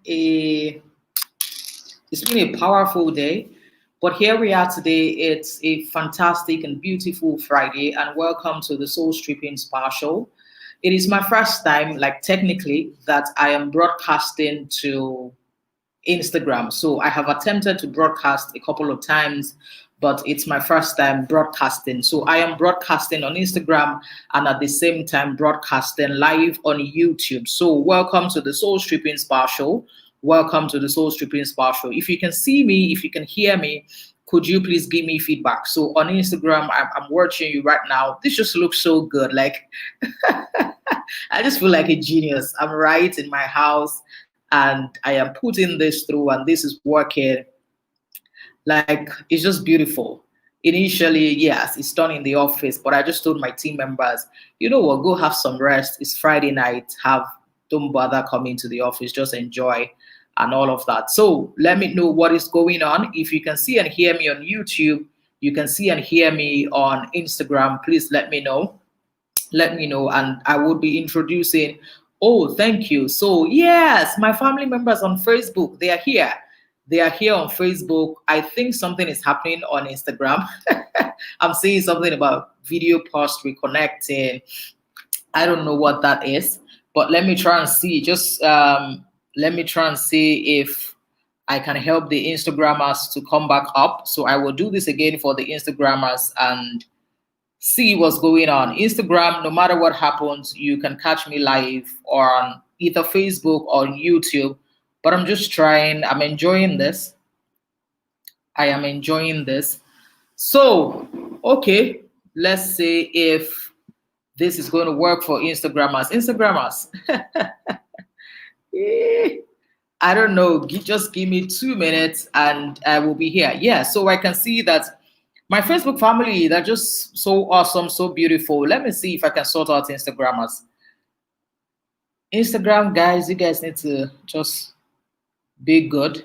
a it's been a powerful day, but here we are today. It's a fantastic and beautiful Friday, and welcome to the Soul Stripping Spa Show. It is my first time, like technically, that I am broadcasting to Instagram. So I have attempted to broadcast a couple of times, but it's my first time broadcasting. So I am broadcasting on Instagram and at the same time broadcasting live on YouTube. So welcome to the Soul Stripping Spa Show. Welcome to the Soul Stripping Spa Show. If you can see me, if you can hear me, could you please give me feedback? So on Instagram, I'm watching you right now. This just looks so good. Like, I just feel like a genius. I'm right in my house and I am putting this through and this is working. Like, it's just beautiful. Initially, yes, it's done in the office, but I just told my team members, you know what, go have some rest. It's Friday night. Don't bother coming to the office, just enjoy and all of that. So let me know what is going on. If you can see and hear me on YouTube, you can see and hear me on Instagram, please let me know. Let me know, and I will be introducing. Oh, thank you. So yes, my family members on Facebook, they are here. They are here on Facebook. I think something is happening on Instagram. I'm seeing something about video post reconnecting. I don't know what that is, but let me try and see. Just let me try and see if I can help the Instagrammers to come back up. So I will do this again for the Instagrammers and see what's going on. Instagram, no matter what happens, you can catch me live on either Facebook or YouTube. But I'm just trying. I'm enjoying this. I am enjoying this. So, okay, let's see if this is going to work for Instagrammers. Instagrammers. I don't know. Just give me 2 minutes and I will be here. Yeah, so I can see that my Facebook family, they're just so awesome, so beautiful. Let me see if I can sort out Instagrammers. Instagram guys, you guys need to just be good.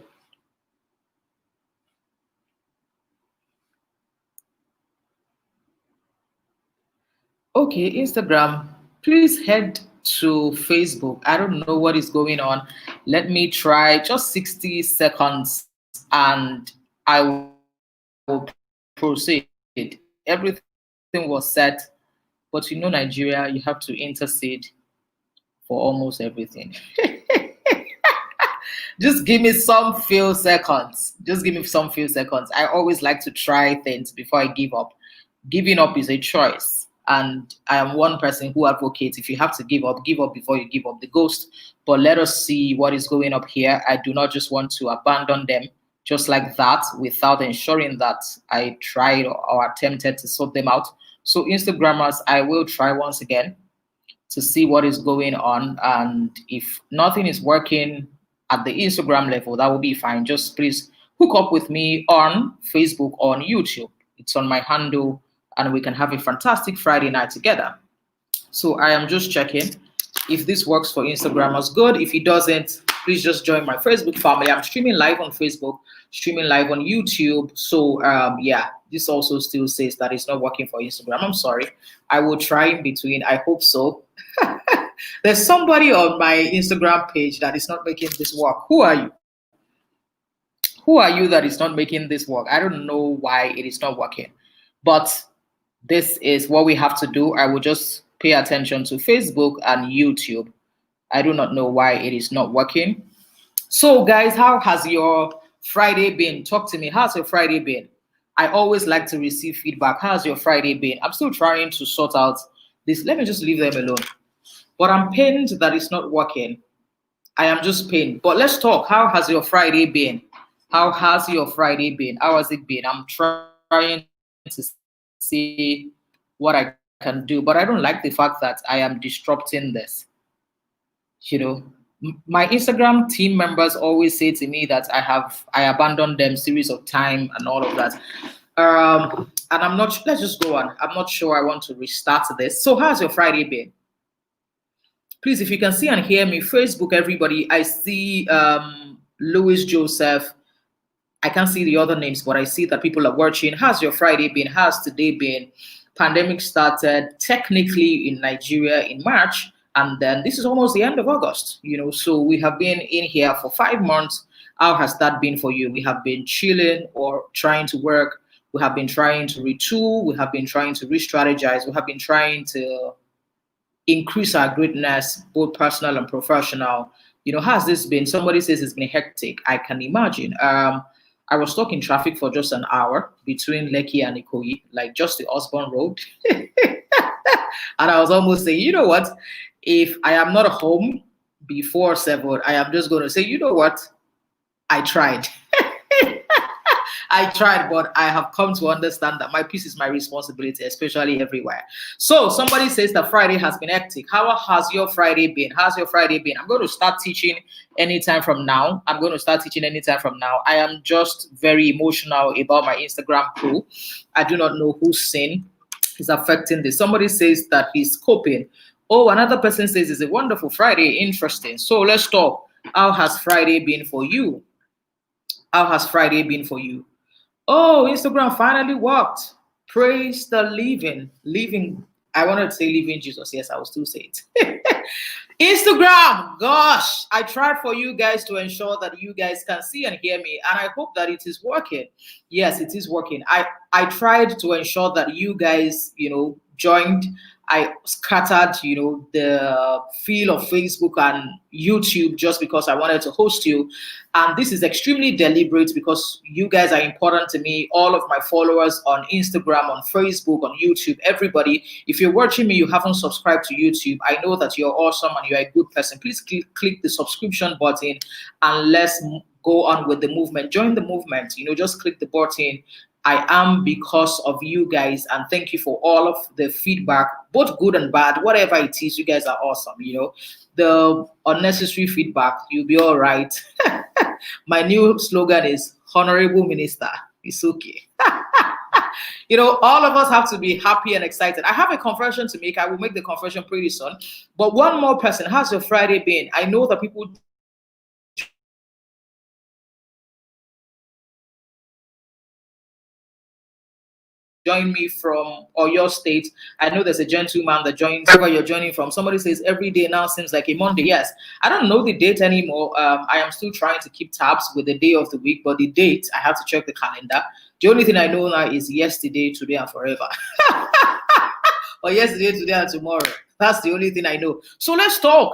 Okay, Instagram, please head to Facebook. I don't know what is going on. Let me try just 60 seconds and I will proceed. Everything was set, but you know, Nigeria, you have to intercede for almost everything. Just give me some few seconds. Just give me some few seconds. I always like to try things before I give up. Giving up is a choice. And I am one person who advocates if you have to give up before you give up the ghost. But let us see what is going up here. I do not just want to abandon them just like that without ensuring that I tried or attempted to sort them out. So Instagrammers, I will try once again to see what is going on. And if nothing is working at the Instagram level, that will be fine. Just please hook up with me on Facebook or on YouTube. It's on my handle and we can have a fantastic Friday night together. So I am just checking if this works for Instagrammers. Good. If it doesn't, please just join my Facebook family. I'm streaming live on Facebook, streaming live on YouTube. So yeah, this also still says that it's not working for Instagram. I'm sorry. I will try in between. I hope so. There's somebody on my Instagram page that is not making this work. Who are you? Who are you that is not making this work? I don't know why it is not working, but this is what we have to do. I will just pay attention to Facebook and YouTube. I do not know why it is not working. So guys, how has your Friday been? Talk to me. How's your Friday been? I always like to receive feedback. How's your Friday been? I'm still trying to sort out this. Let me just leave them alone. But I'm pained that it's not working. I am just pained. But let's talk. How has your Friday been? How has your Friday been? How has it been? I'm trying to see what I can do, but I don't like the fact that I am disrupting this. You know, my Instagram team members always say to me that I abandoned them series of time and all of that. And I'm not. Let's just go on. I'm not sure I want to restart this. So, how's your Friday been? Please, if you can see and hear me, Facebook, everybody. I see Louis Joseph. I can't see the other names, but I see that people are watching. How's your Friday been? How's today been? Pandemic started technically in Nigeria in March, And then this is almost the end of August, so we have been in here for 5 months. How has that been for you? We have been chilling or trying to work. We have been trying to retool. We have been trying to re-strategize. We have been trying to increase our greatness, both personal and professional. How's this been? Somebody says it's been hectic. I can imagine. I was stuck in traffic for just an hour between Lekki and Ikoyi, like just the Osborne Road. And I was almost saying, you know what? If I am not home before 7, I am just going to say, you know what? I tried. I tried, but I have come to understand that my peace is my responsibility, especially everywhere. So somebody says that Friday has been hectic. How has your Friday been? How's your Friday been? I'm going to start teaching anytime from now. I am just very emotional about my Instagram crew. I do not know whose sin is affecting this. Somebody says that he's coping. Oh, another person says it's a wonderful Friday. Interesting. So let's talk. How has Friday been for you? How has Friday been for you? Oh, Instagram finally worked. Praise the living. I wanted to say living Jesus. Yes, I will still say it. Instagram, gosh, I tried for you guys to ensure that you guys can see and hear me, and I hope that it is working. Yes, it is working. I tried to ensure that you guys, joined. I scattered, the feel of Facebook and YouTube just because I wanted to host you. And this is extremely deliberate because you guys are important to me. All of my followers on Instagram, on Facebook, on YouTube, everybody. If you're watching me, you haven't subscribed to YouTube, I know that you're awesome and you're a good person. Please click the subscription button and let's go on with the movement. Join the movement, just click the button. I am because of you guys, and thank you for all of the feedback, both good and bad, whatever it is. You guys are awesome. The unnecessary feedback, you'll be all right. My new slogan is Honorable Minister. It's okay. All of us have to be happy and excited. I have a confession to make. I will make the confession pretty soon. But one more person, how's your Friday been? I know that people join me from or your state. I know there's a gentleman that joins wherever you're joining from. Somebody says every day now seems like a Monday. Yes, I don't know the date anymore. I am still trying to keep tabs with the day of the week, but the date, I have to check the calendar. The only thing I know now is yesterday, today, and forever. Or yesterday, today, and tomorrow. That's the only thing I know. So let's talk.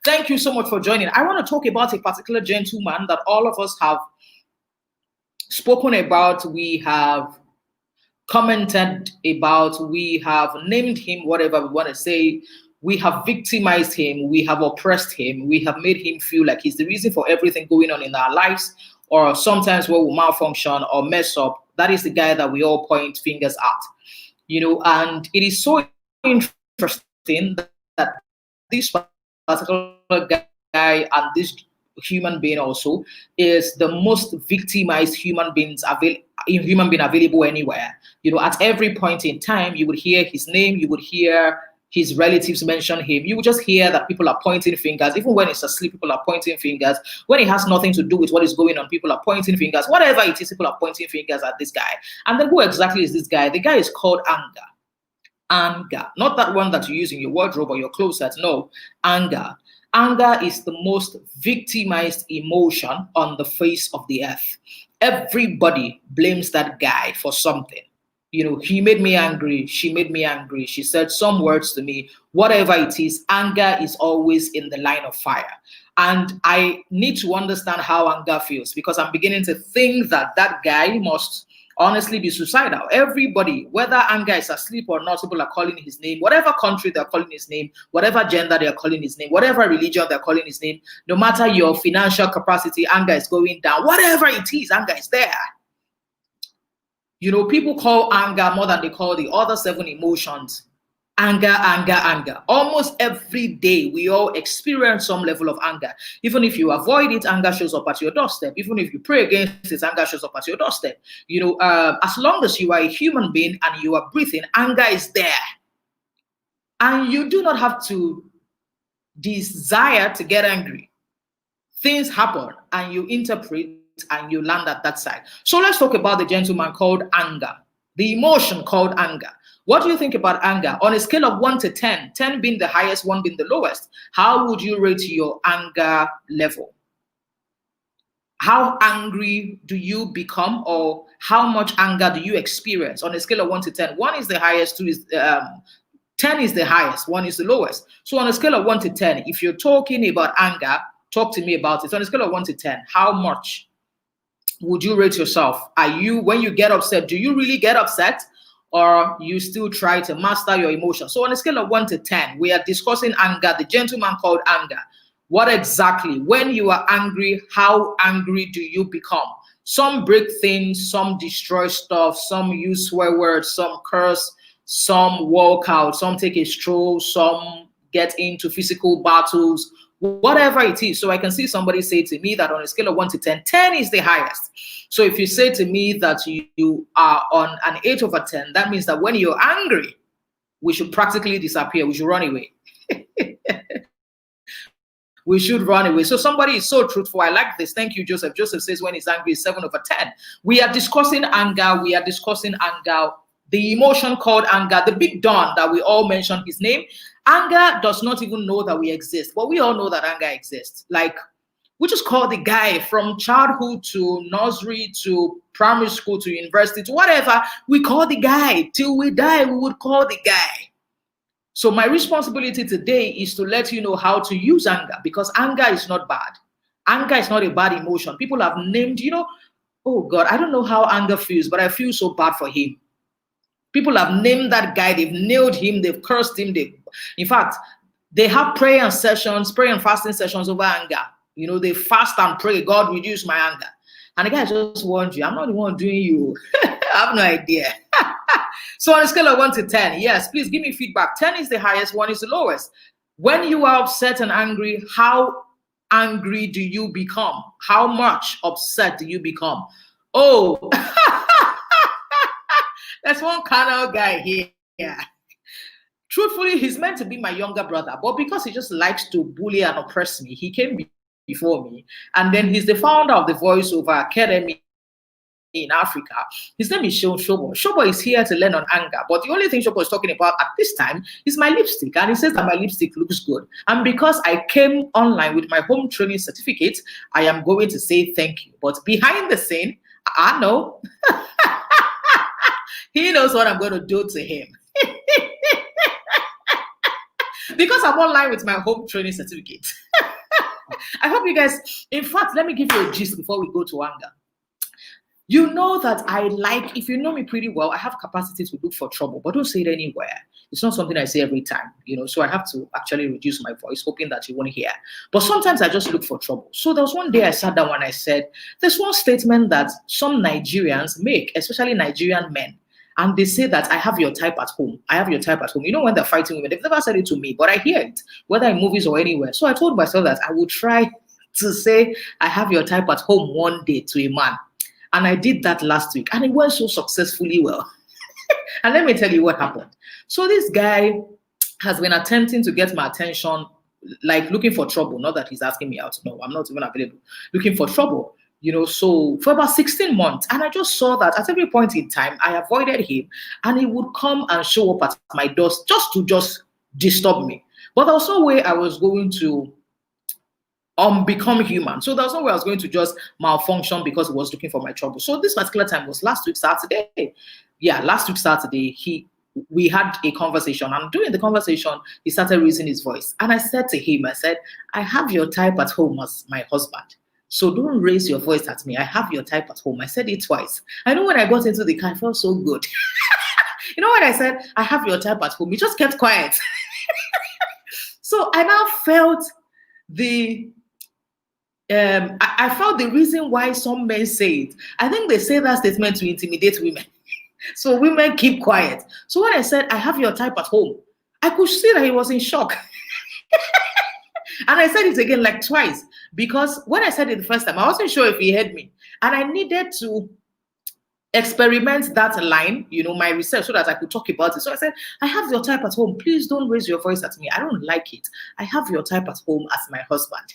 Thank you so much for joining. I want to talk about a particular gentleman that all of us have spoken about, we have commented about, we have named him whatever we want to say, we have victimized him, we have oppressed him, we have made him feel like he's the reason for everything going on in our lives, or sometimes when we malfunction or mess up. That is the guy that we all point fingers at, and it is so interesting that this particular guy and this human being also is the most victimized human being available anywhere. At every point in time, you would hear his name, you would hear his relatives mention him, you would just hear that people are pointing fingers. Even when he's asleep, people are pointing fingers. When it has nothing to do with what is going on, people are pointing fingers. Whatever it is, people are pointing fingers at this guy. And then who exactly is this guy? The guy is called anger. Not that one that you use in your wardrobe or your closet. No, anger. Anger is the most victimized emotion on the face of the earth. Everybody blames that guy for something. He made me angry. She made me angry. She said some words to me. Whatever it is, anger is always in the line of fire. And I need to understand how anger feels, because I'm beginning to think that guy must honestly be suicidal. Everybody, whether anger is asleep or not, people are calling his name. Whatever country they're calling his name, whatever gender they're calling his name, whatever religion they're calling his name, no matter your financial capacity, anger is going down. Whatever it is, anger is there. People call anger more than they call the other 7 emotions. Anger. Almost every day, we all experience some level of anger. Even if you avoid it, anger shows up at your doorstep. Even if you pray against it, anger shows up at your doorstep. As long as you are a human being and you are breathing, anger is there. And you do not have to desire to get angry. Things happen and you interpret and you land at that side. So let's talk about the gentleman called anger. The emotion called anger. What do you think about anger? On a scale of 1 to 10, 10 being the highest, 1 being the lowest, how would you rate your anger level? How angry do you become, or how much anger do you experience on a scale of 1 to 10? 1 is the highest, 2 is 10 is the highest, 1 is the lowest. So on a scale of 1 to 10, if you're talking about anger, talk to me about it. So on a scale of 1 to 10, how much would you rate yourself? Are you, when you get upset, do you really get upset, or you still try to master your emotions? So on a scale of 1 to 10, we are discussing anger, the gentleman called anger. What exactly, when you are angry, how angry do you become? Some break things, some destroy stuff, some use swear words, some curse, some walk out, some take a stroll, some get into physical battles, whatever it is. So I can see somebody say to me that on a scale of 1 to 10, 10 is the highest. So if you say to me that you are on an 8 over 10, that means that when you're angry, we should practically disappear. We should run away. We should run away. So somebody is so truthful. I like this. Thank you, Joseph. Joseph says when he's angry, 7 over 10. We are discussing anger. We are discussing anger. The emotion called anger, the big Don that we all mentioned his name. Anger does not even know that we exist, but we all know that anger exists. Like, we just call the guy from childhood to nursery to primary school to university to whatever. We call the guy till we die. We would call the guy. So my responsibility today is to let you know how to use anger, because anger is not bad. Anger is not a bad emotion. People have named, oh God, I don't know how anger feels, but I feel so bad for him. People have named that guy. They've nailed him. They've cursed him. In fact, they have prayer and fasting sessions over anger. They fast and pray, God, reduce my anger. And the guy just warned you, I'm not the one doing you. I have no idea. So on a scale of 1 to 10, yes, please give me feedback. 10 is the highest, 1 is the lowest. When you are upset and angry, how angry do you become? How much upset do you become? Oh, that's one carnal guy here. Yeah. Truthfully, he's meant to be my younger brother, but because he just likes to bully and oppress me, he came before me. And then he's the founder of the Voiceover Academy in Africa. His name is Shobo. Shobo is here to learn on anger, but the only thing Shobo is talking about at this time is my lipstick, and he says that my lipstick looks good. And because I came online with my home training certificate, I am going to say thank you. But behind the scene, I know he knows what I'm going to do to him. Because I'm online with my home training certificate. I hope you guys, in fact, let me give you a gist before we go to anger. You know that if you know me pretty well, I have capacity to look for trouble, but don't say it anywhere. It's not something I say every time, so I have to actually reduce my voice, hoping that you won't hear. But sometimes I just look for trouble. So there was one day I sat down and I said, there's one statement that some Nigerians make, especially Nigerian men. And they say that I have your type at home. I have your type at home. When they're fighting women, they've never said it to me, but I hear it, whether in movies or anywhere. So I told myself that I would try to say I have your type at home one day to a man. And I did that last week, and it went so successfully well. And let me tell you what happened. So this guy has been attempting to get my attention, like looking for trouble. Not that he's asking me out. No, I'm not even available. Looking for trouble. So for about 16 months. And I just saw that at every point in time, I avoided him, and he would come and show up at my doors just to disturb me. But there was no way I was going to become human. So there was no way I was going to just malfunction because he was looking for my trouble. So this particular time was last week, Saturday. Yeah, last week, Saturday, we had a conversation, and during the conversation, he started raising his voice. And I said to him, I have your type at home as my husband. So don't raise your voice at me. I have your type at home. I said it twice. I know when I got into the car, I felt so good. When I said, I have your type at home, he just kept quiet. So I now felt I felt the reason why some men say it. I think they say that statement to intimidate women. So women keep quiet. So when I said, I have your type at home, I could see that he was in shock. And I said it again like twice, because when I said it the first time, I wasn't sure if he heard me. And I needed to experiment that line, my research, so that I could talk about it. So I said, I have your type at home. Please don't raise your voice at me. I don't like it. I have your type at home as my husband.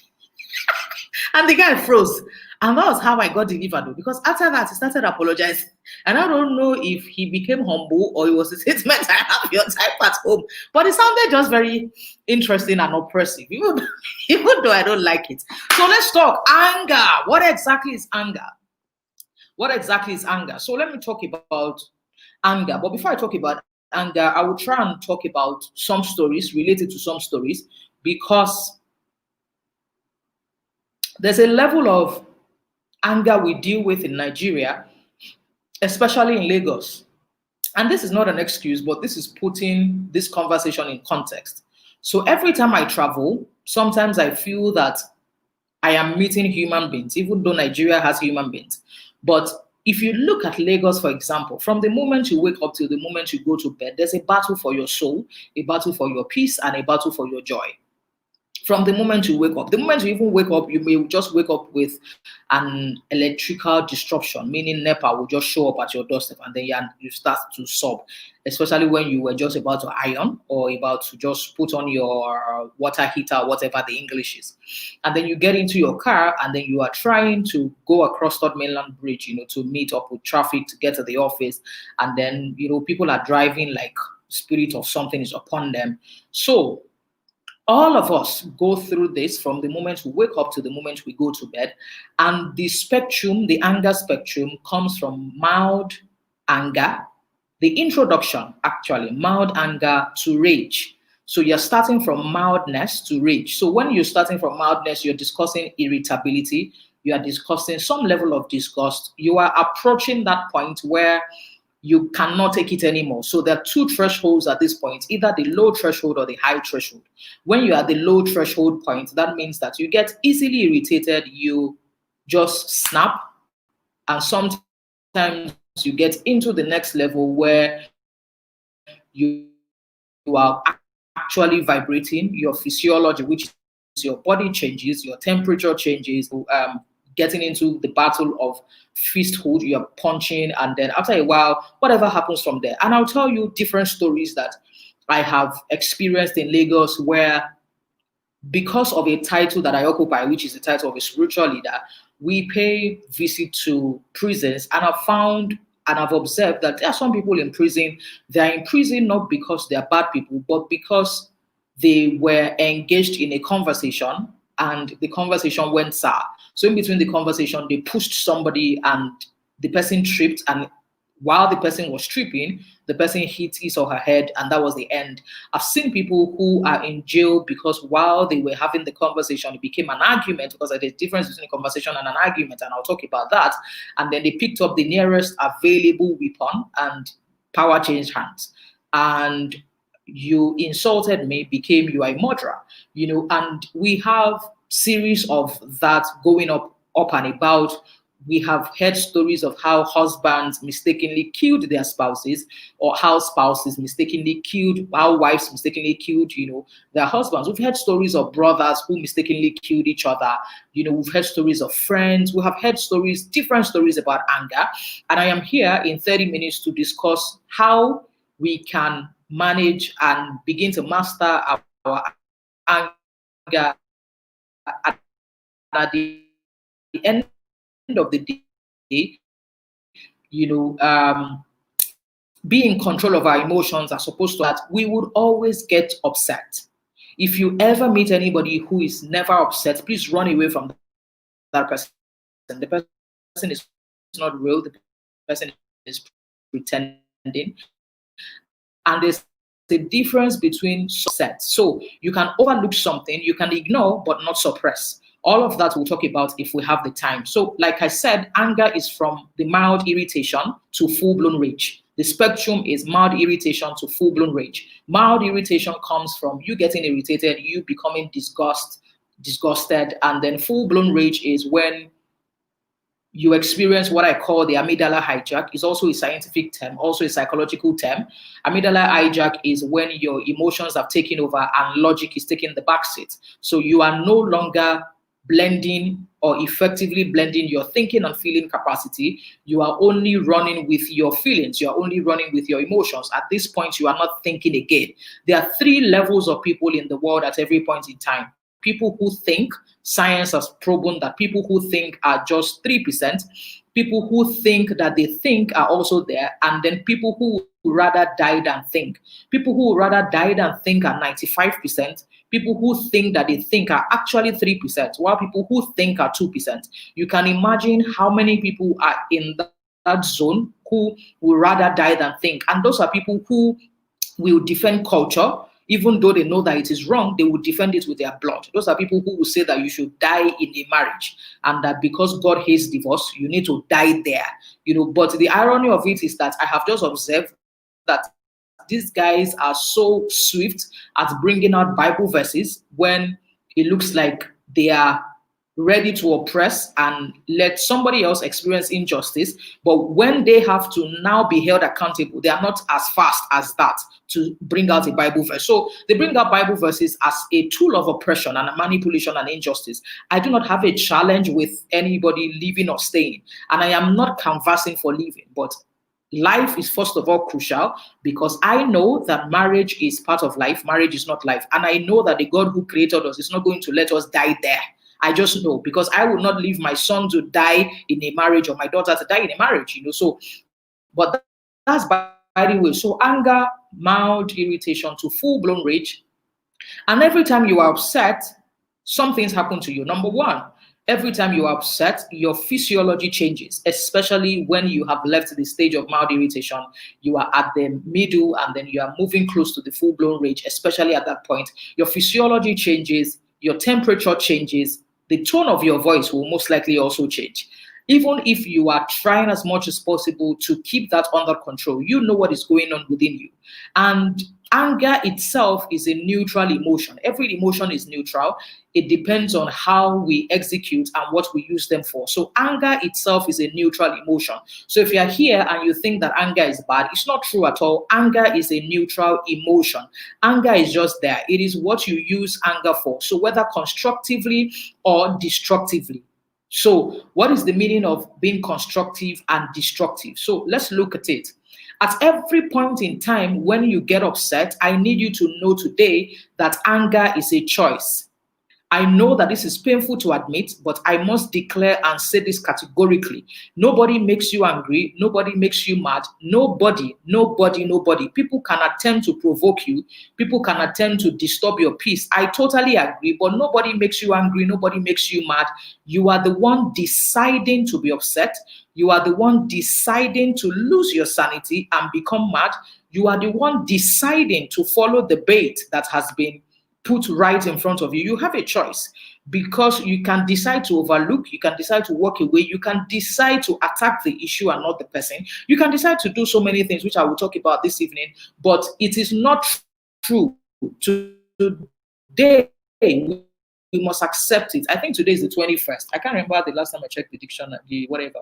And the guy froze. And that was how I got delivered, though, because after that, he started apologizing. And I don't know if he became humble or it was a statement, I have your type at home. But it sounded just very interesting and oppressive, even though I don't like it. So let's talk anger. What exactly is anger? What exactly is anger? So let me talk about anger. But before I talk about anger, I will try and talk about some stories related to some stories, because there's a level of anger we deal with in Nigeria, especially in Lagos. And this is not an excuse, but this is putting this conversation in context. So every time I travel, sometimes I feel that I am meeting human beings, even though Nigeria has human beings. But if you look at Lagos, for example, from the moment you wake up till the moment you go to bed, there's a battle for your soul, a battle for your peace, and a battle for your joy. From the moment you wake up, the moment you even wake up, you may just wake up with an electrical disruption, meaning NEPA will just show up at your doorstep, and then you start to sob, especially when you were just about to iron or about to just put on your water heater, whatever the English is. And then you get into your car, and then you are trying to go across Third Mainland Bridge, to meet up with traffic to get to the office. And then, people are driving like spirit of something is upon them. So all of us go through this from the moment we wake up to the moment we go to bed. And the spectrum, the anger spectrum, comes from mild anger, the introduction, actually, mild anger to rage. So you're starting from mildness to rage. So when you're starting from mildness, you're discussing irritability, you are discussing some level of disgust. You are approaching that point where you cannot take it anymore. So there are two thresholds at this point, either the low threshold or the high threshold. When you are at the low threshold point, that means that you get easily irritated, you just snap, and sometimes you get into the next level where you are actually vibrating, your physiology, which is your body changes, your temperature changes, getting into the battle of fisthood, you're punching, and then after a while, whatever happens from there. And I'll tell you different stories that I have experienced in Lagos where, because of a title that I occupy, which is the title of a spiritual leader, we pay visit to prisons, and I've found and I've observed that there are some people in prison, they're in prison not because they're bad people, but because they were engaged in a conversation and the conversation went sour. So in between the conversation, they pushed somebody and the person tripped, and while the person was tripping, the person hit his or her head, and that was the end. I've seen people who are in jail because while they were having the conversation, it became an argument, because there's a difference between a conversation and an argument, and I'll talk about that. And then they picked up the nearest available weapon and power changed hands. And you insulted me, became you are a murderer, and we have series of that going up and about. We have heard stories of how husbands mistakenly killed their spouses, or how spouses mistakenly killed, how wives mistakenly killed, their husbands. We've heard stories of brothers who mistakenly killed each other. We've heard stories of friends. We have heard stories, different stories about anger. And I am here in 30 minutes to discuss how we can manage and begin to master our anger. And at the end of the day, be in control of our emotions as opposed to that we would always get upset. If you ever meet anybody who is never upset, please run away from that person. The person is not real, the person is pretending. And there's the difference between upset. So you can overlook something, you can ignore, but not suppress. All of that we'll talk about if we have the time. So, like I said, anger is from the mild irritation to full-blown rage. The spectrum is mild irritation to full-blown rage. Mild irritation comes from you getting irritated, you becoming disgusted, and then full-blown rage is when you experience what I call the amygdala hijack. It's also a scientific term, also a psychological term. Amygdala hijack is when your emotions have taken over and logic is taking the backseat. So you are no longer blending or effectively blending your thinking and feeling capacity. You are only running with your feelings. You are only running with your emotions. At this point, you are not thinking again. There are 3 levels of people in the world at every point in time. people who think, science has proven that people who think are just 3%, people who think that they think are also there, and then people who rather die than think. People who rather die than think are 95%. People who think that they think are actually 3%, while people who think are 2%. You can imagine how many people are in that zone who will rather die than think. And those are people who will defend culture, even though they know that it is wrong, they will defend it with their blood. Those are people who will say that you should die in a marriage, and that because God hates divorce, you need to die there. But the irony of it is that I have just observed that these guys are so swift at bringing out Bible verses when it looks like they are ready to oppress and let somebody else experience injustice. But when they have to now be held accountable, they are not as fast as that to bring out a Bible verse. So they bring out Bible verses as a tool of oppression and manipulation and injustice. I do not have a challenge with anybody leaving or staying, and I am not canvassing for leaving, but life is first of all crucial, because I know that marriage is part of life. Marriage is not life. And I know that the God who created us is not going to let us die there. I just know, because I would not leave my son to die in a marriage or my daughter to die in a marriage, So, but that's by the way. So anger, mild irritation to full-blown rage. And every time you are upset, some things happen to you. Number one, every time you are upset, your physiology changes, especially when you have left the stage of mild irritation. You are at the middle and then you are moving close to the full-blown rage, especially at that point. Your physiology changes, your temperature changes, the tone of your voice will most likely also change. Even if you are trying as much as possible to keep that under control, you know what is going on within you. And anger itself is a neutral emotion. Every emotion is neutral. It depends on how we execute and what we use them for. So anger itself is a neutral emotion. So if you are here and you think that anger is bad, it's not true at all. Anger is a neutral emotion. Anger is just there. It is what you use anger for. So whether constructively or destructively. So what is the meaning of being constructive and destructive? So let's look at it. At every point in time when you get upset, I need you to know today that anger is a choice. I know that this is painful to admit, but I must declare and say this categorically. Nobody makes you angry. Nobody makes you mad. Nobody. People can attempt to provoke you. People can attempt to disturb your peace. I totally agree, but nobody makes you angry. Nobody makes you mad. You are the one deciding to be upset. You are the one deciding to lose your sanity and become mad. You are the one deciding to follow the bait that has been put right in front of you. You have a choice, because you can decide to overlook, you can decide to walk away, you can decide to attack the issue and not the person. You can decide to do so many things, which I will talk about this evening, but it is not true. Today, we must accept it. I think today is the 21st. I can't remember the last time I checked the dictionary, whatever.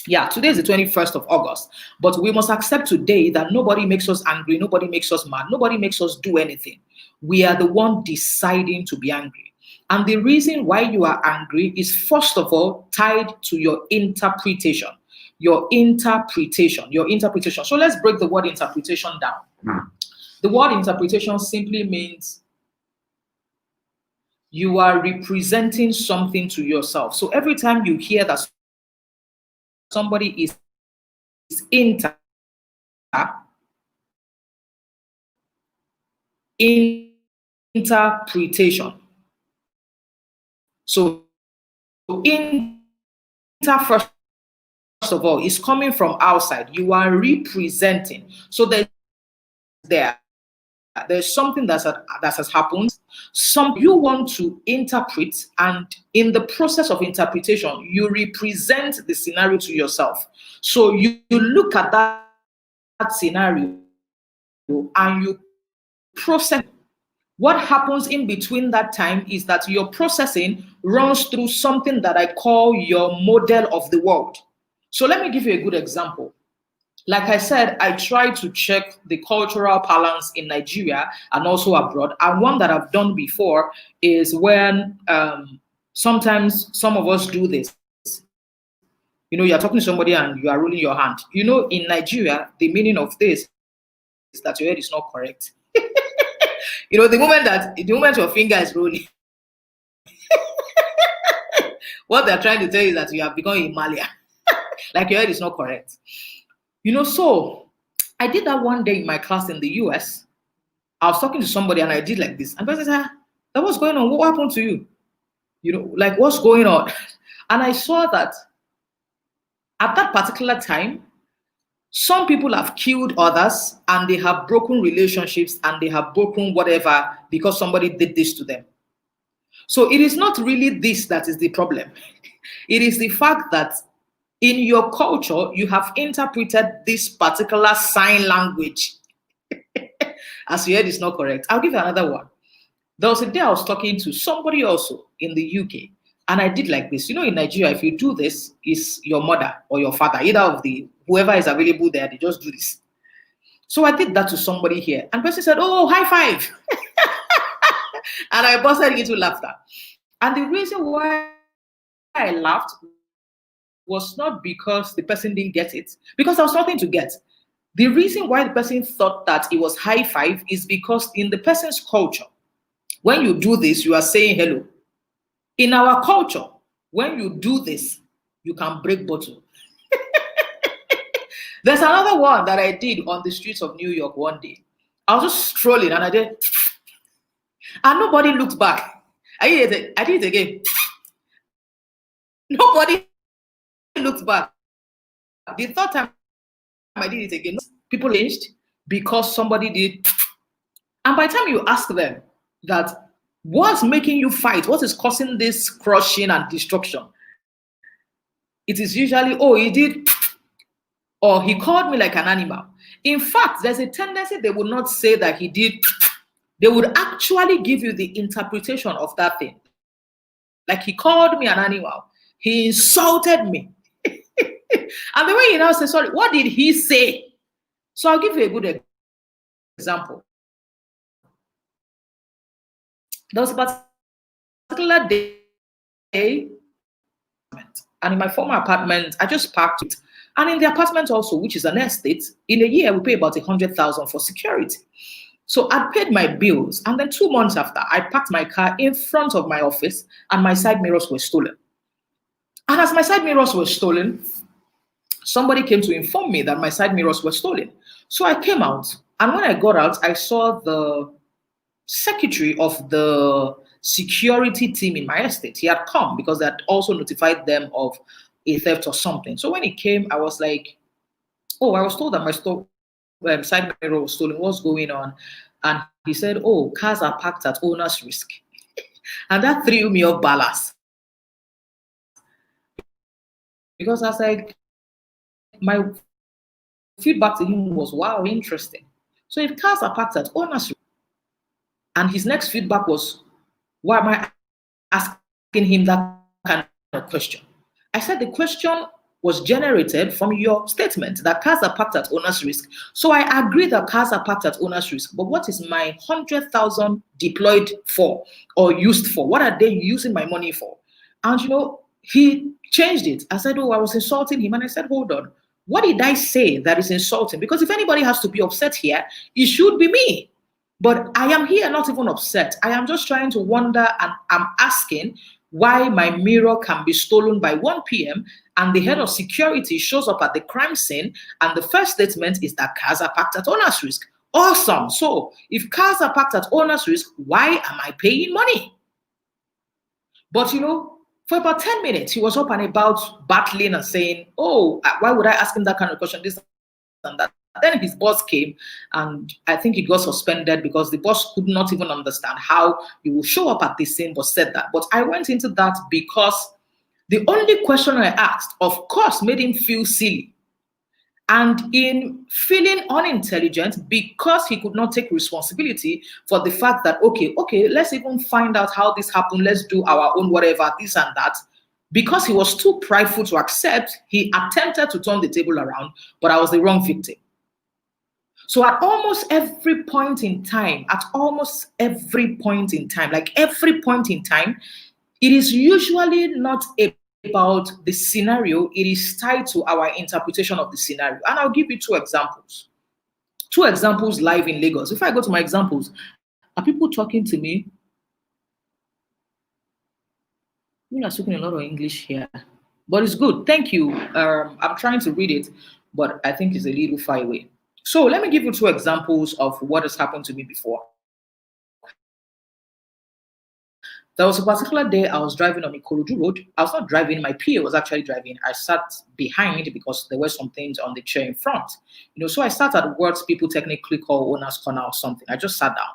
Yeah, today is the 21st of August. But we must accept today that nobody makes us angry, nobody makes us mad, nobody makes us do anything. We are the one deciding to be angry. And the reason why you are angry is, first of all, tied to your interpretation. Your interpretation. So let's break the word interpretation down. The word interpretation simply means you are representing something to yourself. So every time you hear that somebody is interpretation. So first of all, is coming from outside. You are representing. So there's something that has happened. You want to interpret, and in the process of interpretation, you represent the scenario to yourself. So you look at that scenario and you process. What happens in between that time is that your processing runs through something that I call your model of the world. So let me give you a good example. Like I said, I try to check the cultural balance in Nigeria and also abroad. And one that I've done before is when sometimes some of us do this. You're talking to somebody and you are rolling your hand. In Nigeria, the meaning of this is that your head is not correct. The moment your finger is rolling, What they're trying to tell you is that you have become a Malia. Like your head is not correct. So I did that one day in my class in the US. I was talking to somebody and I did like this. And the person said, what's going on? What happened to you? Like what's going on? And I saw that at that particular time, some people have killed others and they have broken relationships and they have broken whatever because somebody did this to them. So it is not really this that is the problem. It is the fact that in your culture, you have interpreted this particular sign language as your head is not correct. I'll give you another one. There was a day I was talking to somebody also in the UK, and I did like this. In Nigeria, if you do this, is your mother or your father, either of whoever is available there, they just do this. So I did that to somebody here, and the person said, "Oh, high five." And I busted into laughter. And the reason why I laughed was not because the person didn't get it, because there was nothing to get. The reason why the person thought that it was high five is because in the person's culture, when you do this, you are saying hello. In our culture, when you do this, you can break bottle. There's another one that I did on the streets of New York one day. I was just strolling and I did, and nobody looked back. I did it again. Nobody looked back. The third time I did it again, people changed because somebody did. And by the time you ask them that what's making you fight, what is causing this crushing and destruction, it is usually, oh, he did, or he called me like an animal. In fact, there's a tendency they would not say that he did. They would actually give you the interpretation of that thing. Like he called me an animal. He insulted me. And the way he now says, sorry, what did he say? So I'll give you a good example. There was a particular day, and in my former apartment, I just parked it. And in the apartment also, which is an estate, in a year, we pay about 100,000 for security. So I paid my bills, and then 2 months after, I parked my car in front of my office, and my side mirrors were stolen. And as my side mirrors were stolen, somebody came to inform me that my side mirrors were stolen. So I came out, and when I got out, I saw the secretary of the security team in my estate. He had come because they had also notified them of a theft or something. So when he came, I was like, oh, I was told that my side mirror was stolen. What's going on? And he said, oh, cars are parked at owner's risk. And that threw me off balance. Because I was like, my feedback to him was, wow, interesting. So if cars are parked at owner's risk, and his next feedback was, why am I asking him that kind of question? I said the question was generated from your statement that cars are parked at owner's risk. So I agree that cars are parked at owner's risk, but what is my 100,000 deployed for or used for? What are they using my money for? And he changed it. I said, oh, I was insulting him. And I said, hold on. What did I say that is insulting? Because if anybody has to be upset here, it should be me. But I am here not even upset. I am just trying to wonder, and I'm asking why my mirror can be stolen by 1 p.m. and the head of security shows up at the crime scene, and the first statement is that cars are parked at owner's risk. Awesome. So if cars are parked at owner's risk, why am I paying money? But for about 10 minutes, he was up and about battling and saying, oh, why would I ask him that kind of question? This and that. Then his boss came, and I think he got suspended because the boss could not even understand how you will show up at this scene, but said that. But I went into that because the only question I asked, of course, made him feel silly. And in feeling unintelligent because he could not take responsibility for the fact that, okay, let's even find out how this happened. Let's do our own whatever, this and that. Because he was too prideful to accept, he attempted to turn the table around, but I was the wrong victim. So at almost every point in time, like every point in time, it is usually not about the scenario, it is tied to our interpretation of the scenario. And I'll give you 2 examples. 2 examples live in Lagos. If I go to my examples, are people talking to me? You are speaking a lot of English here, but it's good. Thank you. I'm trying to read it, but I think it's a little far away. So let me give you two examples of what has happened to me before. There was a particular day I was driving on Ikorodu Road. I was not driving, my PA was actually driving. I sat behind because there were some things on the chair in front. So I sat at what people technically call owner's corner or something. I just sat down.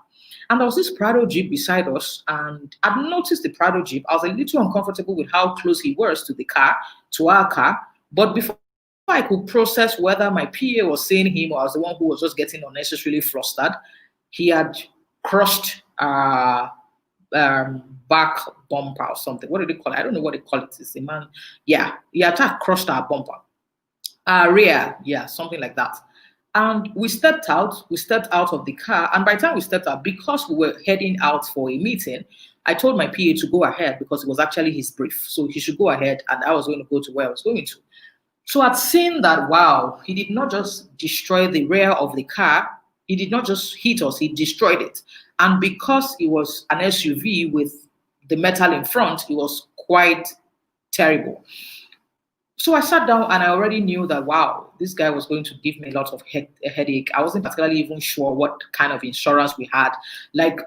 And there was this Prado Jeep beside us, and I'd noticed the Prado Jeep. I was a little uncomfortable with how close he was to the car, to our car. But before I could process whether my PA was seeing him or I was the one who was just getting unnecessarily flustered, he had crushed back bumper or something. What did they call it? I don't know what they call it. It's a man. Yeah, he attacked, crushed our bumper. Rear, yeah, something like that. And we stepped out. We stepped out of the car, and by the time we stepped out, because we were heading out for a meeting, I told my PA to go ahead because it was actually his brief, so he should go ahead, and I was going to go to where I was going to. So I'd seen that, wow, he did not just destroy the rear of the car, he did not just hit us, he destroyed it. And because it was an SUV with the metal in front, it was quite terrible. So I sat down and I already knew that, wow, this guy was going to give me a lot of headache. I wasn't particularly even sure what kind of insurance we had. Like,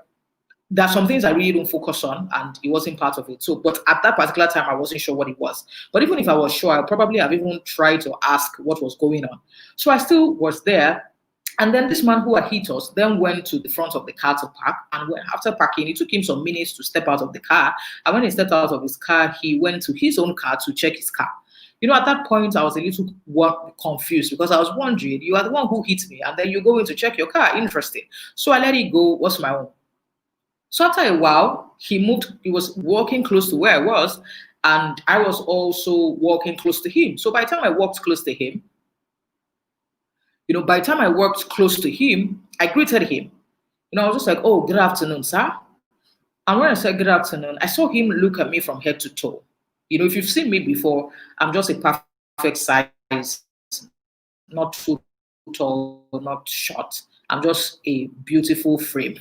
there are some things I really don't focus on, and it wasn't part of it. So, but at that particular time, I wasn't sure what it was. But even if I was sure, I probably have even tried to ask what was going on. So I still was there. And then this man who had hit us then went to the front of the car to park. And after parking, it took him some minutes to step out of the car. And when he stepped out of his car, he went to his own car to check his car. At that point, I was a little confused because I was wondering, you are the one who hit me, and then you go in to check your car. Interesting. So I let it go. What's my own? So after a while, he moved. He was walking close to where I was, and I was also walking close to him. So by the time I walked close to him, I greeted him. I was just like, "Oh, good afternoon, sir." And when I said good afternoon, I saw him look at me from head to toe. If you've seen me before, I'm just a perfect size, not too tall, not short. I'm just a beautiful frame.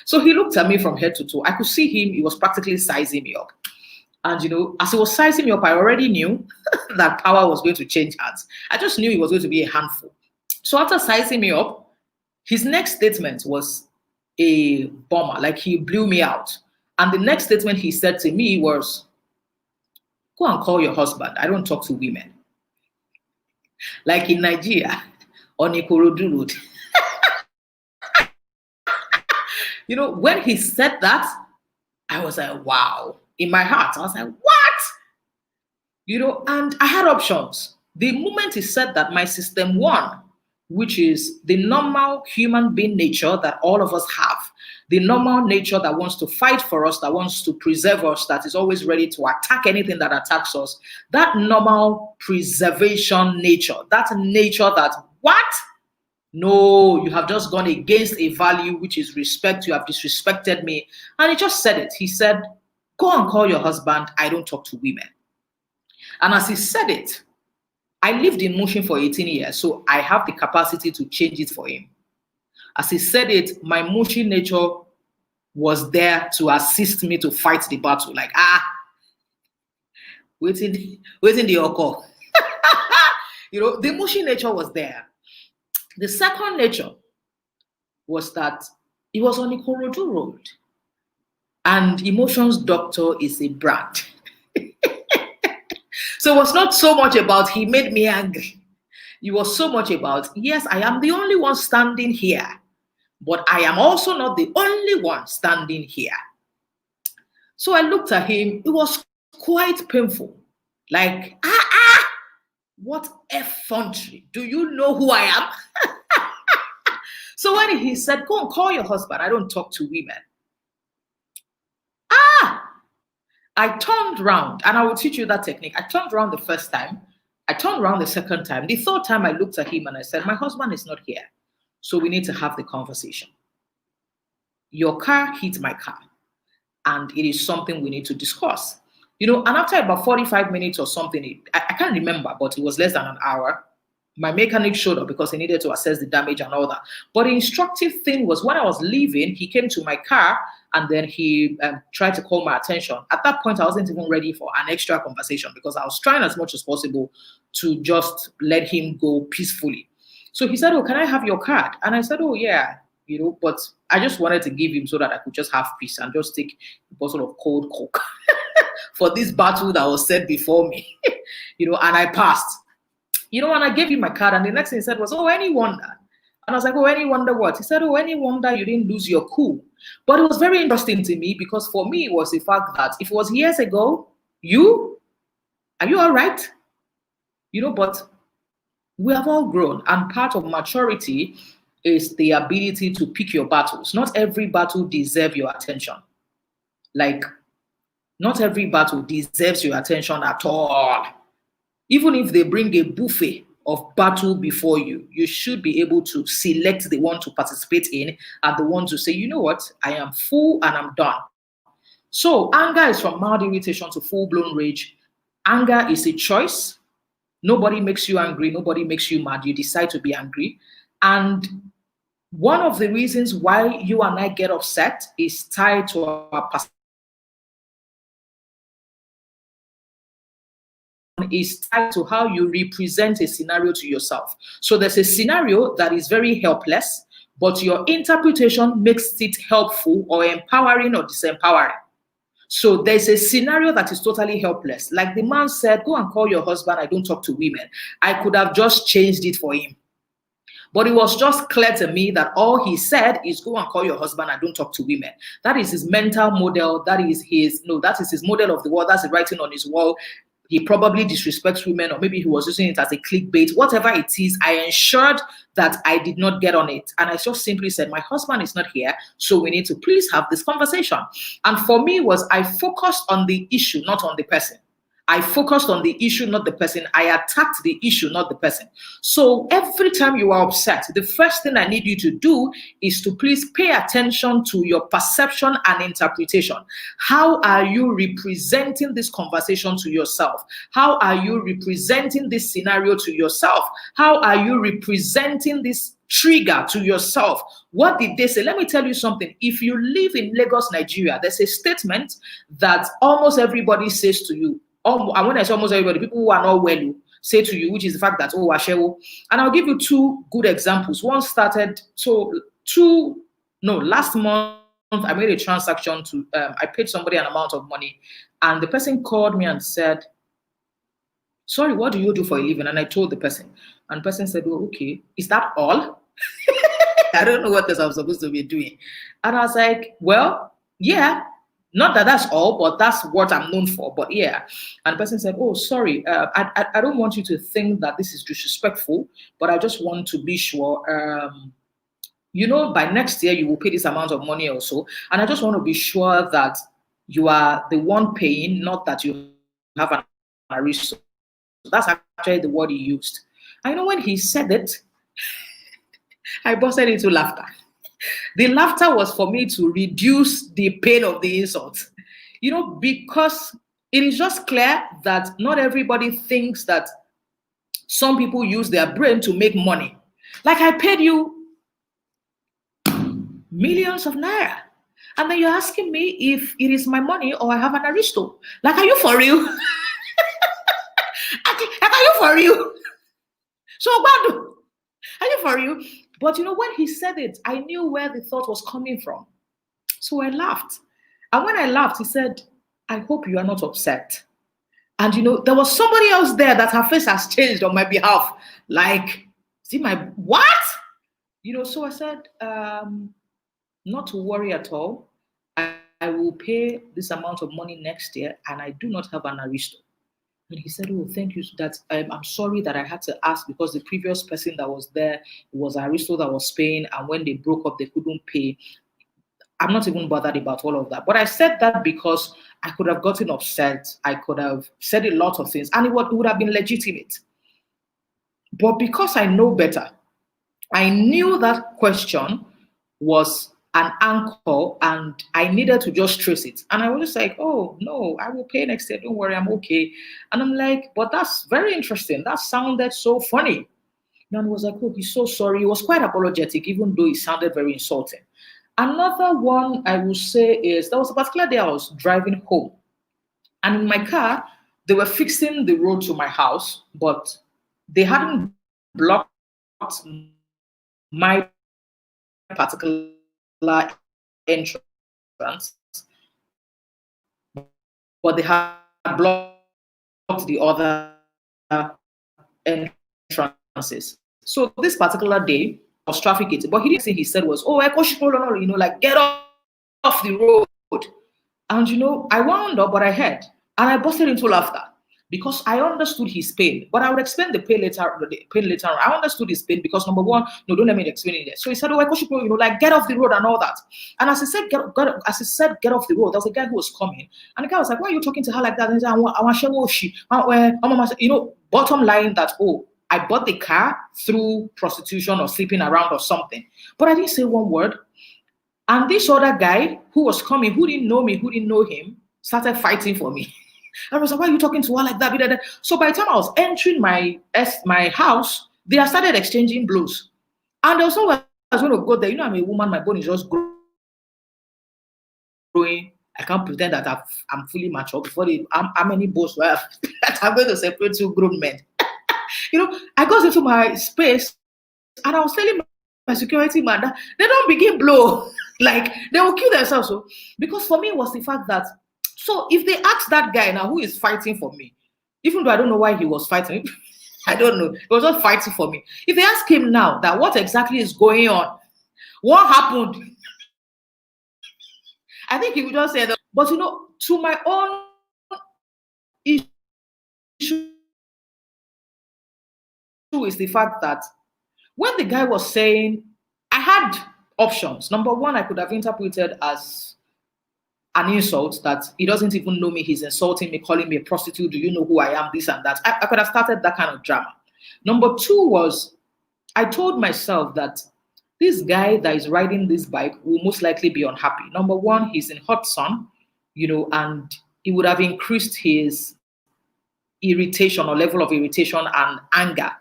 So he looked at me from head to toe. I could see him, he was practically sizing me up. And as he was sizing me up, I already knew that power was going to change hands. I just knew he was going to be a handful. So after sizing me up, his next statement was a bomber, like he blew me out. And the next statement he said to me was, "Go and call your husband. I don't talk to women." Like in Nigeria, on Ikorodu Road. When he said that, I was like, wow. In my heart, I was like, what? And I had options. The moment he said that, my system one, which is the normal human being nature that all of us have, the normal nature that wants to fight for us, that wants to preserve us, that is always ready to attack anything that attacks us, that normal preservation nature, that nature that, what? No, you have just gone against a value, which is respect. You have disrespected me. And he just said it. He said, "Go and call your husband. I don't talk to women." And as he said it, I lived in motion for 18 years, so I have the capacity to change it for him. As he said it, my motion nature was there to assist me to fight the battle. Like, waiting the occur. The motion nature was there. The second nature was that it was on Ikorodu Road, and Emotions Doctor is a brand. So it was not so much about he made me angry. It was so much about, yes, I am the only one standing here, but I am also not the only one standing here. So I looked at him. It was quite painful. Like, what effrontery. Do you know who I am? So when he said, "Go and call your husband, I don't talk to women." I turned around, and I will teach you that technique. I turned around the first time. I turned around the second time. The third time I looked at him and I said, "My husband is not here. So we need to have the conversation. Your car hit my car, and it is something we need to discuss." And after about 45 minutes or something, I can't remember, but it was less than an hour. My mechanic showed up because he needed to assess the damage and all that. But the instructive thing was when I was leaving, he came to my car And then he tried to call my attention. At that point, I wasn't even ready for an extra conversation because I was trying as much as possible to just let him go peacefully. So he said, "Oh, can I have your card?" And I said, "Oh, yeah, but I just wanted to give him so that I could just have peace and just take a bottle of cold Coke for this battle that was set before me, and I passed. And I gave him my card, and the next thing he said was, "Oh, any wonder?" And I was like, "Oh, any wonder what?" He said, "Oh, any wonder you didn't lose your cool." But it was very interesting to me because for me, it was the fact that if it was years ago, are you all right? But we have all grown, and part of maturity is the ability to pick your battles. Not every battle deserves your attention. Like, not every battle deserves your attention at all. Even if they bring a buffet of battle before you, you should be able to select the one to participate in and the one to say, "You know what, I am full and I'm done." So anger is from mild irritation to full-blown rage. Anger is a choice. Nobody makes you angry. Nobody makes you mad. You decide to be angry. And one of the reasons why you and I get upset is tied to our past. Is tied to how you represent a scenario to yourself. So there's a scenario that is very helpless, but your interpretation makes it helpful or empowering or disempowering. So there's a scenario that is totally helpless. Like the man said, "Go and call your husband. I don't talk to women." I could have just changed it for him. But it was just clear to me that all he said is, "Go and call your husband. I don't talk to women." That is his mental model. That is his model of the world. That's the writing on his wall. He probably disrespects women, or maybe he was using it as a clickbait. Whatever it is, I ensured that I did not get on it. And I just simply said, "My husband is not here, so we need to please have this conversation." And for me I focused on the issue, not on the person. I focused on the issue, not the person. I attacked the issue, not the person. So every time you are upset, the first thing I need you to do is to please pay attention to your perception and interpretation. How are you representing this conversation to yourself? How are you representing this scenario to yourself? How are you representing this trigger to yourself? What did they say? Let me tell you something. If you live in Lagos, Nigeria, there's a statement that almost everybody says to you. And when I say almost everybody, people who are not well say to you, which is the fact that, "Oh, Ashewo." And I'll give you two good examples. One started, last month, I made a transaction I paid somebody an amount of money, and the person called me and said, "Sorry, what do you do for a living?" And I told the person, and the person said, "Oh, okay, is that all?" I don't know what else I'm supposed to be doing. And I was like, "Well, yeah. Not that that's all, but that's what I'm known for. But yeah." And the person said, "Oh, sorry, I don't want you to think that this is disrespectful, but I just want to be sure, by next year you will pay this amount of money also. And I just want to be sure that you are the one paying, not that you have an arrears." So that's actually the word he used. I know when he said it, I busted into laughter. The laughter was for me to reduce the pain of the insult, because it is just clear that not everybody thinks that some people use their brain to make money. Like, I paid you millions of naira, and then you're asking me if it is my money or I have an aristo. Like, are you for real? Are you for real? So bad. Are you for real? But when he said it, I knew where the thought was coming from. So I laughed. And when I laughed, he said, "I hope you are not upset." And there was somebody else there that her face has changed on my behalf. Like, see my what? So I said, "Not to worry at all. I will pay this amount of money next year, and I do not have an aristo." And he said, "Oh, thank you. That I'm sorry that I had to ask, because the previous person that was there was aristo that was paying, and when they broke up, they couldn't pay. I'm not even bothered about all of that." But I said that because I could have gotten upset. I could have said a lot of things, and it would have been legitimate. But because I know better, I knew that question was an anchor, and I needed to just trace it. And I was just like, "Oh, no, I will pay next year. Don't worry, I'm okay." And I'm like, "But that's very interesting. That sounded so funny." And he was like, "Oh, he's so sorry." He was quite apologetic, even though it sounded very insulting. Another one I will say is there was a particular day I was driving home, and in my car, they were fixing the road to my house, but they hadn't blocked my particular entrance, but they had blocked the other entrances. So this particular day, I was trafficated, but he didn't say, he said was, oh, like get off the road. And I wound up, but I heard, and I busted into laughter because I understood his pain. But I would explain the pain later. I understood his pain because number one, no, don't let me explain it. So he said, "Oh, like get off the road and all that." And as he said, get off the road. There was a guy who was coming, and the guy was like, "Why are you talking to her like that?" And he said, bottom line that, oh, I bought the car through prostitution or sleeping around or something, but I didn't say one word. And this other guy who was coming, who didn't know me, who didn't know him, started fighting for me. I was like, why are you talking to her like that? So by the time I was entering my house, they had started exchanging blows. And there was no way I was going to go there. I'm a woman, my bone is just growing. I can't pretend that I'm fully mature before how many boys do I have that I'm going to separate two grown men. I got into my space and I was telling my security man that they don't begin blow. Like they will kill themselves. So, because for me it was the fact that, so if they ask that guy now who is fighting for me, even though I don't know why he was fighting, I don't know, he was not fighting for me. If they ask him now that what exactly is going on, what happened, I think he would just say that. But to my own issue is the fact that when the guy was saying, I had options. Number one, I could have interpreted as an insult, that he doesn't even know me, he's insulting me, calling me a prostitute, do you know who I am, this and that. I could have started that kind of drama. Number two was, I told myself that this guy that is riding this bike will most likely be unhappy. Number one, he's in hot sun, and it would have increased his irritation or level of irritation and anger.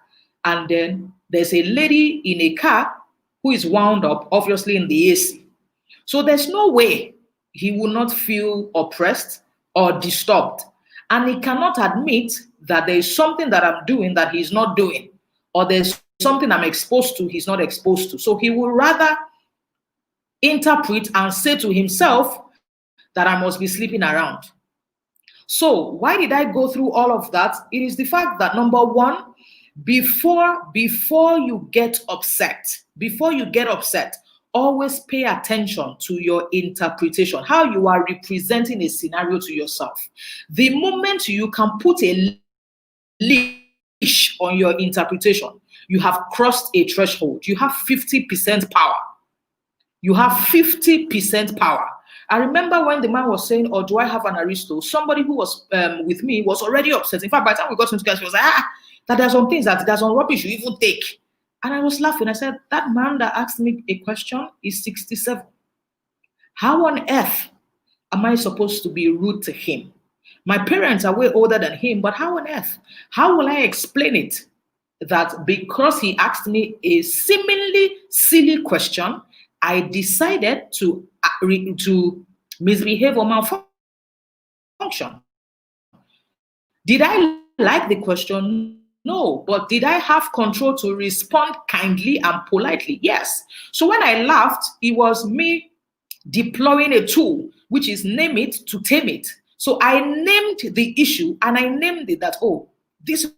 And then there's a lady in a car who is wound up, obviously in the AC. So there's no way he will not feel oppressed or disturbed. And he cannot admit that there is something that I'm doing that he's not doing, or there's something I'm exposed to he's not exposed to. So he will rather interpret and say to himself that I must be sleeping around. So why did I go through all of that? It is the fact that, number one, before you get upset, always pay attention to your interpretation, how you are representing a scenario to yourself. The moment you can put a leash on your interpretation, you have crossed a threshold. You have 50% power. You have 50% power. I remember when the man was saying, "Oh, do I have an aristo?" Somebody who was with me was already upset. In fact, by the time we got into class, she was like, that there's some things, that there's some rubbish you even take. And I was laughing. I said, that man that asked me a question is 67. How on earth am I supposed to be rude to him? My parents are way older than him, but how on earth? How will I explain it? That because he asked me a seemingly silly question, I decided to misbehave or malfunction. Did I like the question? No. But did I have control to respond kindly and politely? Yes. So when I laughed, it was me deploying a tool, which is name it to tame it. So I named the issue, and I named it that, oh, this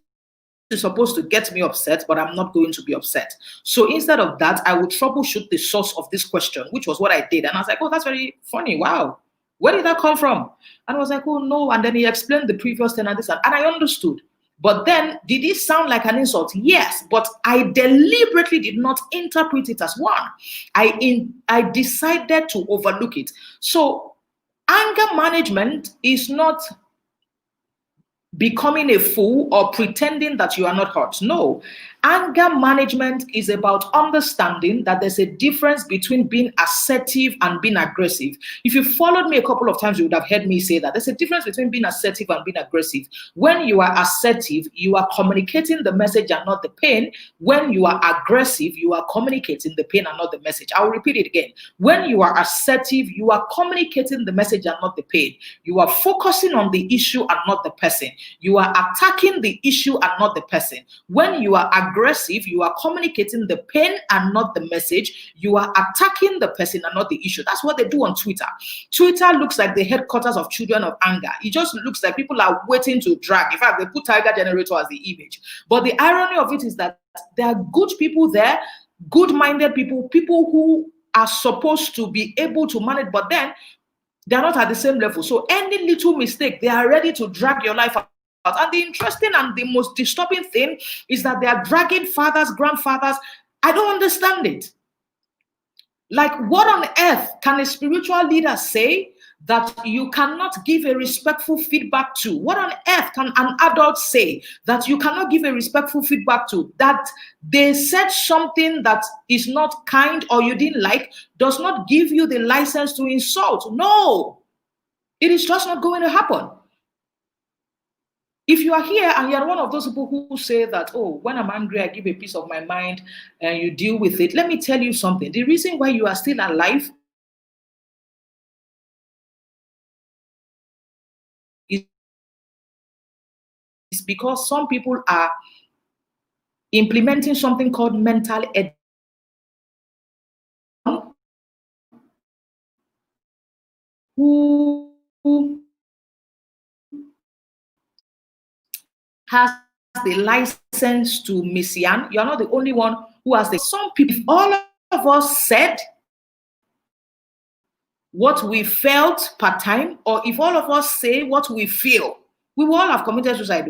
is supposed to get me upset, but I'm not going to be upset. So instead of that, I would troubleshoot the source of this question, which was what I did. And I was like, oh, that's very funny. Wow. Where did that come from? And I was like, oh, no. And then he explained the previous thing and this, and I understood. But then, did it sound like an insult? Yes, but I deliberately did not interpret it as one. I decided to overlook it. So anger management is not becoming a fool or pretending that you are not hurt. No, Anger management is about understanding that there's a difference between being assertive and being aggressive. If you followed me a couple of times, you would have heard me say that there's a difference between being assertive and being aggressive. When you are assertive, you are communicating the message and not the pain. When you are aggressive, you are communicating the pain and not the message. I will repeat it again. When you are assertive, you are communicating the message and not the pain. You are focusing on the issue and not the person. You are attacking the issue and not the person. When you are aggressive, you are communicating the pain and not the message. You are attacking the person and not the issue. That's what they do on Twitter. Twitter looks like the headquarters of children of anger. It just looks like people are waiting to drag. In fact, they put Tiger Generator as the image. But the irony of it is that there are good people there, good-minded people, people who are supposed to be able to manage, but then they're not at the same level. So any little mistake, they are ready to drag your life out. And the interesting and the most disturbing thing is that they are dragging fathers, grandfathers. I don't understand it. Like, what on earth can a spiritual leader say that you cannot give a respectful feedback to? What on earth can an adult say that you cannot give a respectful feedback to? That they said something that is not kind or you didn't like does not give you the license to insult. No, it is just not going to happen. If you are here and you're one of those people who say that, oh, when I'm angry, I give a piece of my mind and you deal with it, let me tell you something. The reason why you are still alive is because some people are implementing something called mental education. Who has the license to messian? You're not the only one who has the. Some people, if all of us said what we felt part time, or if all of us say what we feel, we will all have committed suicide.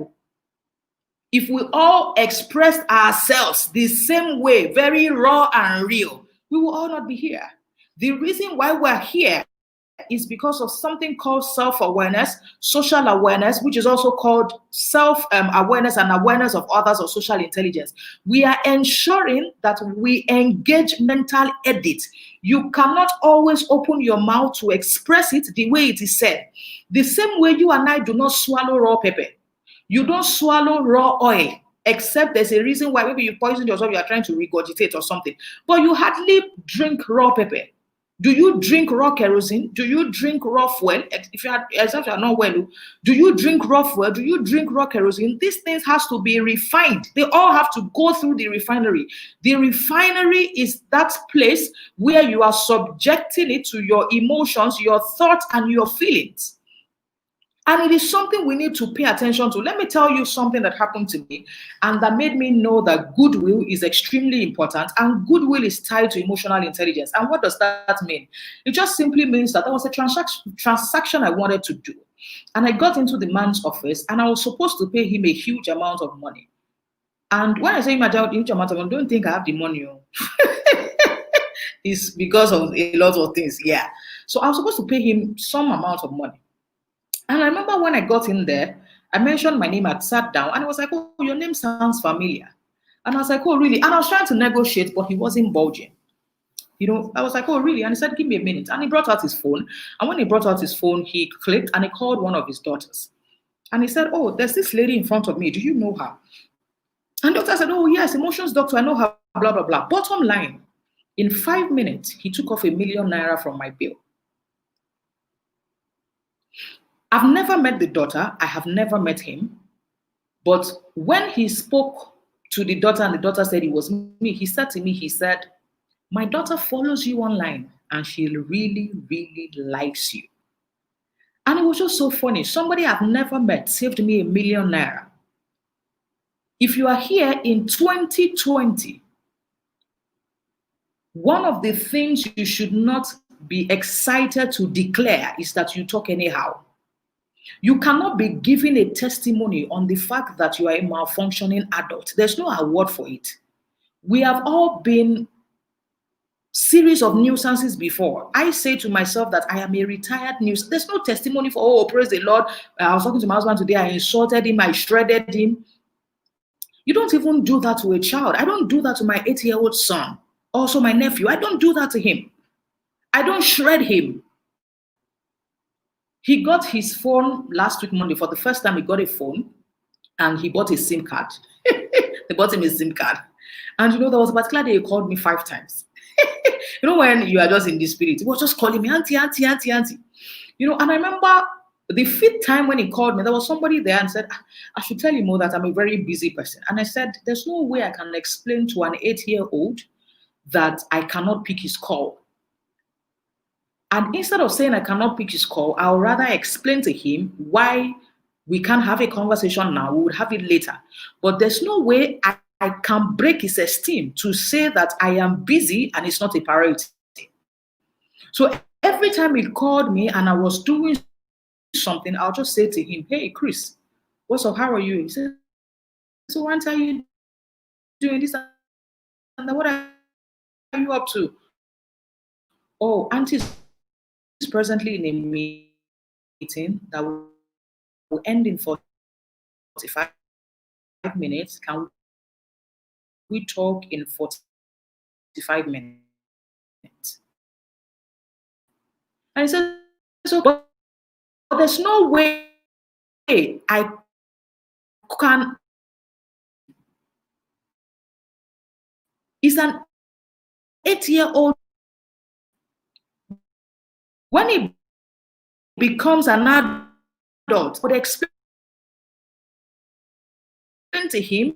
If we all expressed ourselves the same way, very raw and real, we will all not be here. The reason why we're here is because of something called self-awareness, social awareness, which is also called self-awareness and awareness of others, or social intelligence. We are ensuring that we engage mental edit. You cannot always open your mouth to express it the way it is said. The same way you and I do not swallow raw pepper. You don't swallow raw oil, except there's a reason why. Maybe you poisoned yourself, you are trying to regurgitate or something. But you hardly drink raw pepper. Do you drink raw kerosene? Do you drink raw fuel? If you are not well, do you drink raw fuel? Do you drink raw kerosene? These things has to be refined. They all have to go through the refinery. The refinery is that place where you are subjecting it to your emotions, your thoughts, and your feelings. And it is something we need to pay attention to. Let me tell you something that happened to me and that made me know that goodwill is extremely important, and goodwill is tied to emotional intelligence. And what does that mean? It just simply means that there was a transaction I wanted to do. And I got into the man's office and I was supposed to pay him a huge amount of money. And when I say a huge amount of money, don't think I have the money. It's because of a lot of things. Yeah. So I was supposed to pay him some amount of money. And I remember when I got in there, I mentioned my name, I sat down, and I was like, oh, your name sounds familiar. And I was like, oh, really? And I was trying to negotiate, but he wasn't bulging. I was like, oh, really? And he said, give me a minute. And he brought out his phone. And when he brought out his phone, he clicked and he called one of his daughters. And he said, oh, there's this lady in front of me. Do you know her? And the doctor said, oh, yes, emotions doctor, I know her, blah, blah, blah. Bottom line, in 5 minutes, he took off ₦1 million from my bill. I've never met the daughter. I have never met him. But when he spoke to the daughter and the daughter said it was me, he said to me, he said, my daughter follows you online and she really, really likes you. And it was just so funny. Somebody I've never met saved me ₦1 million. If you are here in 2020, one of the things you should not be excited to declare is that you talk anyhow. You cannot be giving a testimony on the fact that you are a malfunctioning adult. There's no award for it. We have all been series of nuisances before. I say to myself that I am a retired nuisance. There's no testimony for, oh, praise the Lord. I was talking to my husband today. I insulted him. I shredded him. You don't even do that to a child. I don't do that to my 8-year-old son. Also my nephew. I don't do that to him. I don't shred him. He got his phone last week, Monday. For the first time, he got a phone and he bought a SIM card. They bought him a SIM card. And there was a particular day he called me 5 times. When you are just in the spirit, he was just calling me, auntie, auntie, auntie, auntie. And I remember the 5th time when he called me, there was somebody there and said, I should tell you more that I'm a very busy person. And I said, there's no way I can explain to an 8-year-old that I cannot pick his call. And instead of saying I cannot pick his call, I'll rather explain to him why we can't have a conversation now. We would have it later. But there's no way I can break his esteem to say that I am busy and it's not a priority. So every time he called me and I was doing something, I'll just say to him, hey, Chris, what's up? How are you? He said, so what are you doing this and what are you up to? Oh, auntie is presently in a meeting that will end in 45 minutes. Can we talk in 45 minutes? And he said, so, but there's no way I can. It's an 8-year-old. When he becomes an adult, but explain to him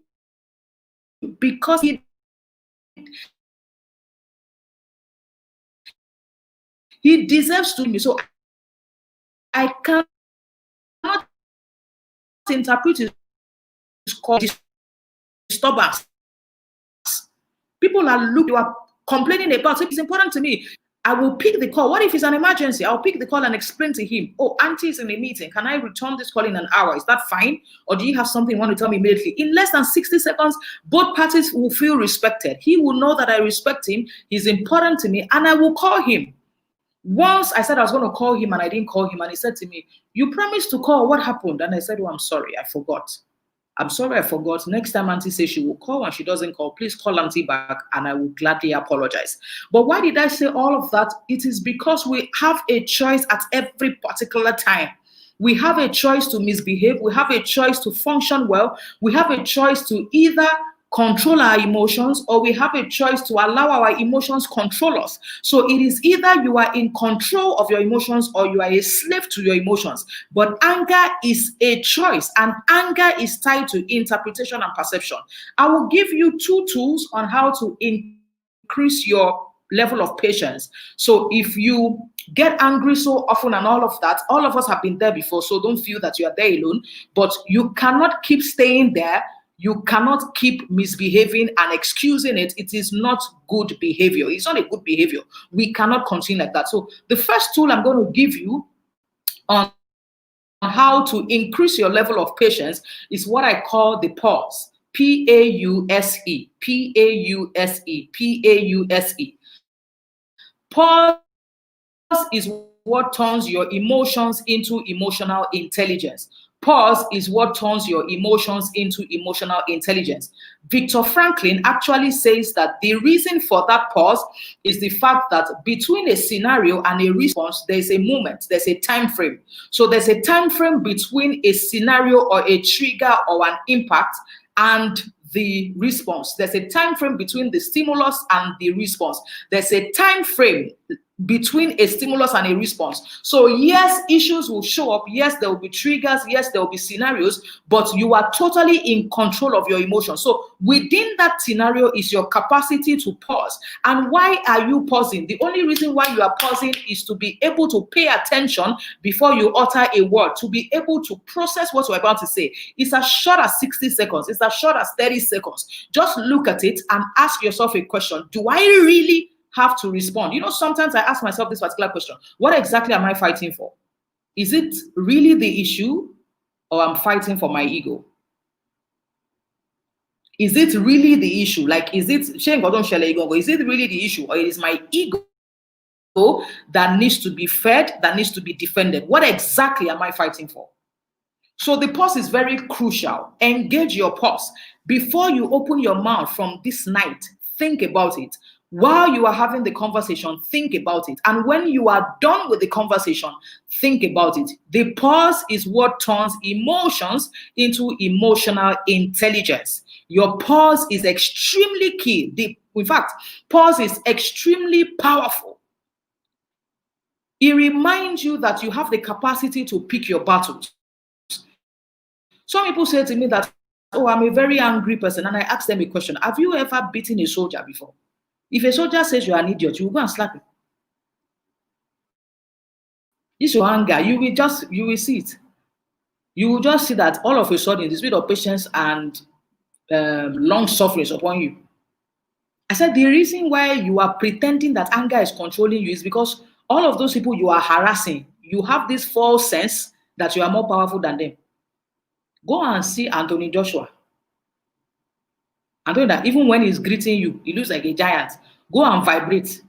because he deserves to me. So I cannot interpret his call disturbance. People are complaining about it. It's important to me. I will pick the call. What if it's an emergency? I'll pick the call and explain to him, oh, auntie is in a meeting. Can I return this call in an hour? Is that fine? Or do you have something you want to tell me immediately? In less than 60 seconds, both parties will feel respected. He will know that I respect him. He's important to me, and I will call him. Once I said I was going to call him and I didn't call him, and he said to me, you promised to call. What happened? And I said, oh, I'm sorry. I forgot. I'm sorry, I forgot. Next time auntie says she will call and she doesn't call, please call auntie back and I will gladly apologize. But why did I say all of that? It is because we have a choice at every particular time. We have a choice to misbehave. We have a choice to function well. We have a choice to either control our emotions, or we have a choice to allow our emotions control us. So it is either you are in control of your emotions or you are a slave to your emotions. But anger is a choice, and anger is tied to interpretation and perception. I will give you 2 tools on how to increase your level of patience. So if you get angry so often and all of that, all of us have been there before, so don't feel that you are there alone, but you cannot keep staying there. You cannot keep misbehaving and excusing it. It is not good behavior. It's not a good behavior. We cannot continue like that. So the first tool I'm going to give you on how to increase your level of patience is what I call the pause. P-A-U-S-E. P-A-U-S-E. P-A-U-S-E. Pause is what turns your emotions into emotional intelligence. Pause is what turns your emotions into emotional intelligence. Viktor Frankl actually says that the reason for that pause is the fact that between a scenario and a response, there's a moment, there's a time frame. So there's a time frame between a scenario or a trigger or an impact and the response. There's a time frame between the stimulus and the response. There's a time frame between a stimulus and a response. So yes, issues will show up. Yes, there will be triggers. Yes, there will be scenarios, but you are totally in control of your emotions. So within that scenario is your capacity to pause. And why are you pausing? The only reason why you are pausing is to be able to pay attention before you utter a word, to be able to process what you're about to say. It's as short as 60 seconds. It's as short as 30 seconds. Just look at it and ask yourself a question. Do I really have to respond? Sometimes I ask myself this particular question. What exactly am I fighting for? Is it really the issue, or I'm fighting for my ego? Is it really the issue? Like, is it really the issue, or is my ego that needs to be fed, that needs to be defended? What exactly am I fighting for? So the pause is very crucial. Engage your pause. Before you open your mouth from this night, think about it. While you are having the conversation, think about it. And when you are done with the conversation, think about it. The pause is what turns emotions into emotional intelligence. Your pause is extremely key. In fact, pause is extremely powerful. It reminds you that you have the capacity to pick your battles. Some people say to me that, oh, I'm a very angry person. And I ask them a question. Have you ever beaten a soldier before? If a soldier says you're an idiot, you will go and slap him. This your anger. You will see it. You will just see that all of a sudden the spirit of patience and long suffering is upon you. I said the reason why you are pretending that anger is controlling you is because all of those people you are harassing, you have this false sense that you are more powerful than them. Go and see Anthony Joshua. Anthony, that even when he's greeting you, he looks like a giant. Go and vibrate.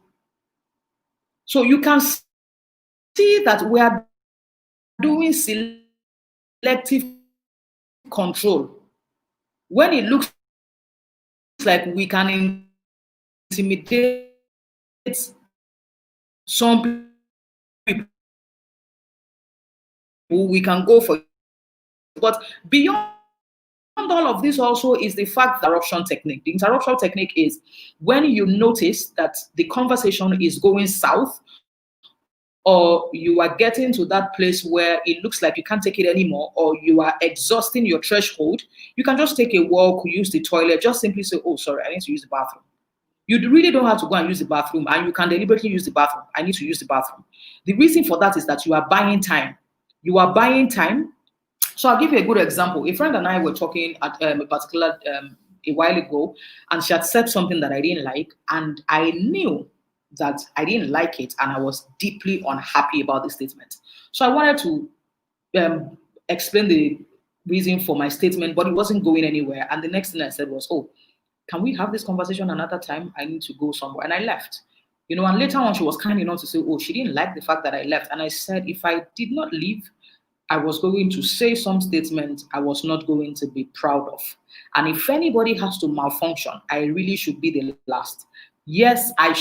So you can see that we are doing selective control. When it looks like we can intimidate some people, we can go for it. But beyond all of this also is the fact that interruption technique. The interruption technique is when you notice that the conversation is going south, or you are getting to that place where it looks like you can't take it anymore, or you are exhausting your threshold, you can just take a walk, use the toilet, just simply say, oh, sorry, I need to use the bathroom. You really don't have to go and use the bathroom, and you can deliberately use the bathroom. I need to use the bathroom. The reason for that is that you are buying time. You are buying time. So I'll give you a good example. A friend and I were talking at a while ago, and she had said something that I didn't like, and I knew that I didn't like it, and I was deeply unhappy about the statement. So I wanted to explain the reason for my statement, but it wasn't going anywhere. And the next thing I said was, oh, can we have this conversation another time? I need to go somewhere. And I left. And later on, she was kind enough to say, oh, she didn't like the fact that I left. And I said, if I did not leave, I was going to say some statements I was not going to be proud of. And if anybody has to malfunction, I really should be the last. Yes, I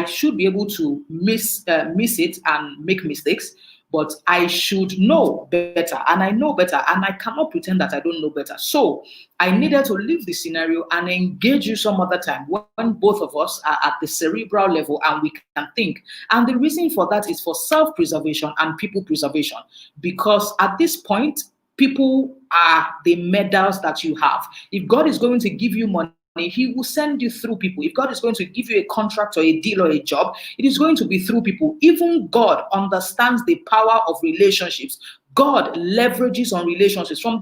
should be able to miss it and make mistakes, but I should know better, and I know better, and I cannot pretend that I don't know better. So I needed to leave the scenario and engage you some other time when both of us are at the cerebral level and we can think. And the reason for that is for self-preservation and people preservation, because at this point, people are the medals that you have. If God is going to give you money, he will send you through people. If God is going to give you a contract or a deal or a job, it is going to be through people. Even God understands the power of relationships. God leverages on relationships. From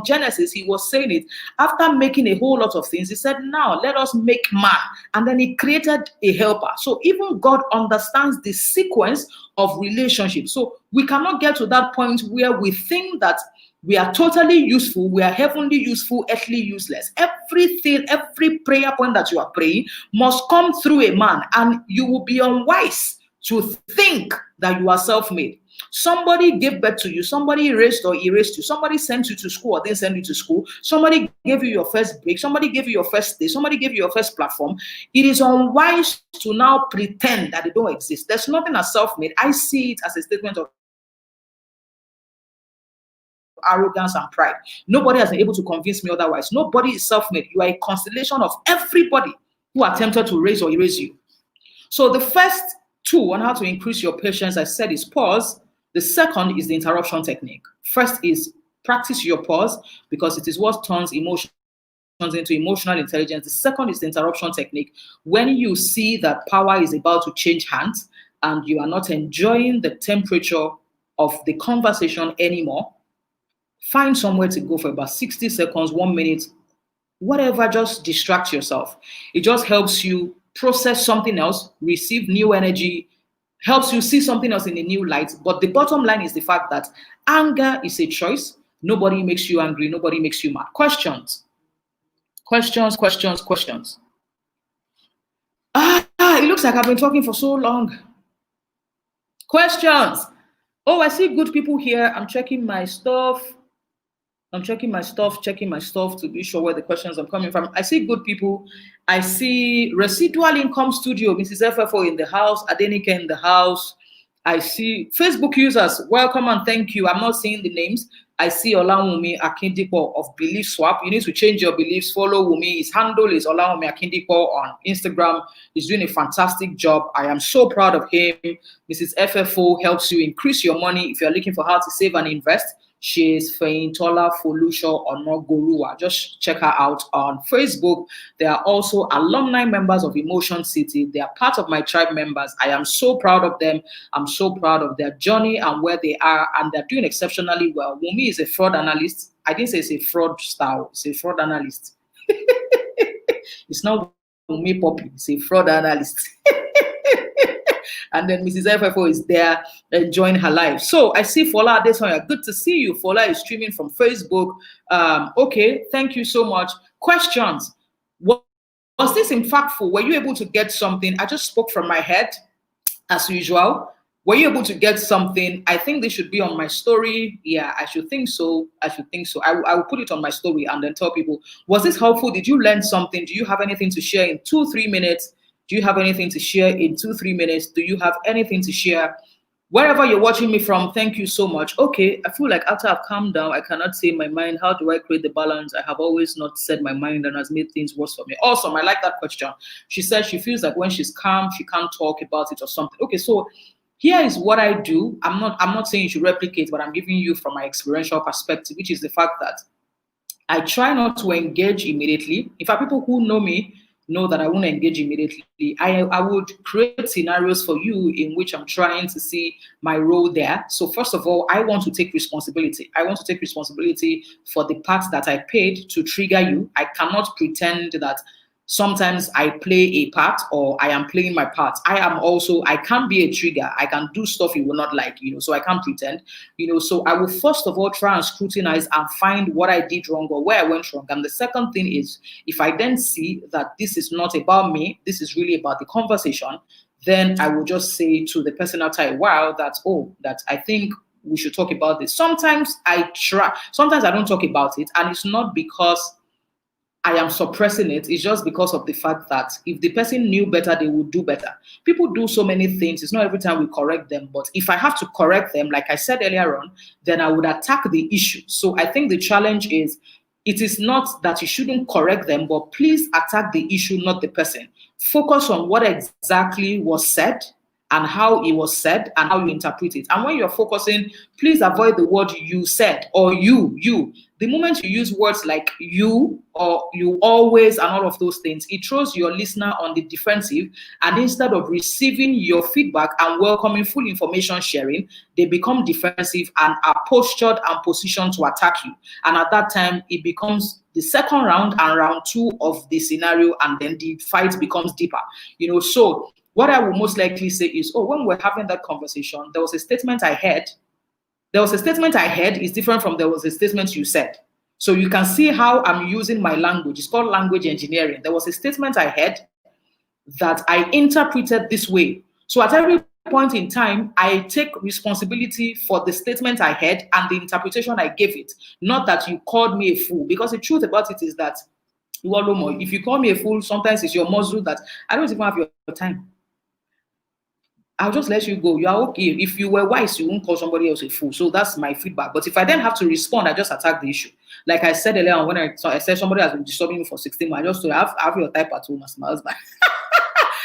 Genesis, he was saying it. After making a whole lot of things, he said, now let us make man. And then he created a helper. So even God understands the sequence of relationships. So we cannot get to that point where we think that we are totally useful, we are heavenly useful, earthly useless. Everything, every prayer point that you are praying must come through a man, and you will be unwise to think that you are self-made. Somebody gave birth to you, somebody raised or erased you, somebody sent you to school or didn't send you to school, somebody gave you your first break, somebody gave you your first day, somebody gave you your first platform. It is unwise to now pretend that they don't exist. There's nothing as self-made. I see it as a statement of arrogance and pride. Nobody has been able to convince me otherwise. Nobody is self-made. You are a constellation of everybody who attempted to raise or erase you. So the first tool on how to increase your patience, I said, is pause. The second is the interruption technique. First is practice your pause, because it is what turns emotions into emotional intelligence. The second is the interruption technique. When you see that power is about to change hands and you are not enjoying the temperature of the conversation anymore, find somewhere to go for about 60 seconds, 1 minute, whatever, just distract yourself. It just helps you process something else, receive new energy, helps you see something else in a new light. But the bottom line is the fact that anger is a choice. Nobody makes you angry. Nobody makes you mad. Questions. Questions. It looks like I've been talking for so long. Questions. Oh, I see good people here. I'm checking my stuff. I'm checking my stuff to be sure where the questions are coming from. I see good people. I see Residual Income Studio, Mrs. FFO in the house, Adenike in the house. I see Facebook users, welcome and thank you. I'm not seeing the names. I see Olawumi Akindipo of Belief Swap. You need to change your beliefs. Follow Wumi. His handle is Olawumi Akindipo on Instagram. He's doing a fantastic job. I am so proud of him. Mrs. FFO helps you increase your money if you're looking for how to save and invest. She is Feintola Folusho Onogorua. Just check her out on Facebook. They are also alumni members of Emotion City. They are part of my tribe members. I am so proud of them. I'm so proud of their journey and where they are, and they're doing exceptionally well. Wumi is a fraud analyst. I didn't say it's a fraud style, it's a fraud analyst. It's not Wumi Poppy, it's a fraud analyst. And then Mrs. FFO is there enjoying her life. So I see Fola Adesanya. Good to see you. Fola is streaming from Facebook. Okay, thank you so much. Questions. Was this impactful? Were you able to get something? I just spoke from my head, as usual. Were you able to get something? I think this should be on my story. Yeah, I should think so. I will put it on my story and then tell people, was this helpful? Did you learn something? Do you have anything to share in 2-3 minutes? Do you have anything to share in 2-3 minutes? Do you have anything to share? Wherever you're watching me from, thank you so much. Okay, I feel like after I've calmed down, I cannot say my mind. How do I create the balance? I have always not said my mind and has made things worse for me. Awesome, I like that question. She says she feels like when she's calm, she can't talk about it or something. Okay, so here is what I do. I'm not saying you should replicate, but I'm giving you from my experiential perspective, which is the fact that I try not to engage immediately. In fact, people who know me know that I won't engage immediately. I would create scenarios for you in which I'm trying to see my role there. So first of all, I want to take responsibility. I want to take responsibility for the part that I paid to trigger you. I cannot pretend that sometimes I play a part or I am playing my part. I can be a trigger. I can do stuff you will not like, so I can't pretend, so I will first of all try and scrutinize and find what I did wrong or where I went wrong. And the second thing is, if I then see that this is not about me, this is really about the conversation, then I will just say to the person after a while that I think we should talk about this. Sometimes I don't talk about it, and it's not because I am suppressing it. It's just because of the fact that if the person knew better, they would do better. People do so many things. It's not every time we correct them. But if I have to correct them, like I said earlier on, then I would attack the issue. So I think the challenge is, it is not that you shouldn't correct them, but please attack the issue, not the person. Focus on what exactly was said and how it was said and how you interpret it. And when you're focusing, please avoid the word you said or you. The moment you use words like you or you always and all of those things, it throws your listener on the defensive. And instead of receiving your feedback and welcoming full information sharing, they become defensive and are postured and positioned to attack you. And at that time, it becomes the second round and round 2 of the scenario, and then the fight becomes deeper. So what I will most likely say is, when we're having that conversation, there was a statement I heard. There was a statement I heard is different from there was a statement you said. So you can see how I'm using my language. It's called language engineering. There was a statement I heard that I interpreted this way. So at every point in time, I take responsibility for the statement I heard and the interpretation I gave it. Not that you called me a fool, because the truth about it is that, if you call me a fool, sometimes it's your muzzle that I don't even have your time. I'll just let you go. You are okay. If you were wise, you won't call somebody else a fool. So that's my feedback. But if I then have to respond, I just attack the issue. Like I said earlier on, when I said somebody has been disturbing me for 16 months, I just told have your type at home as my husband.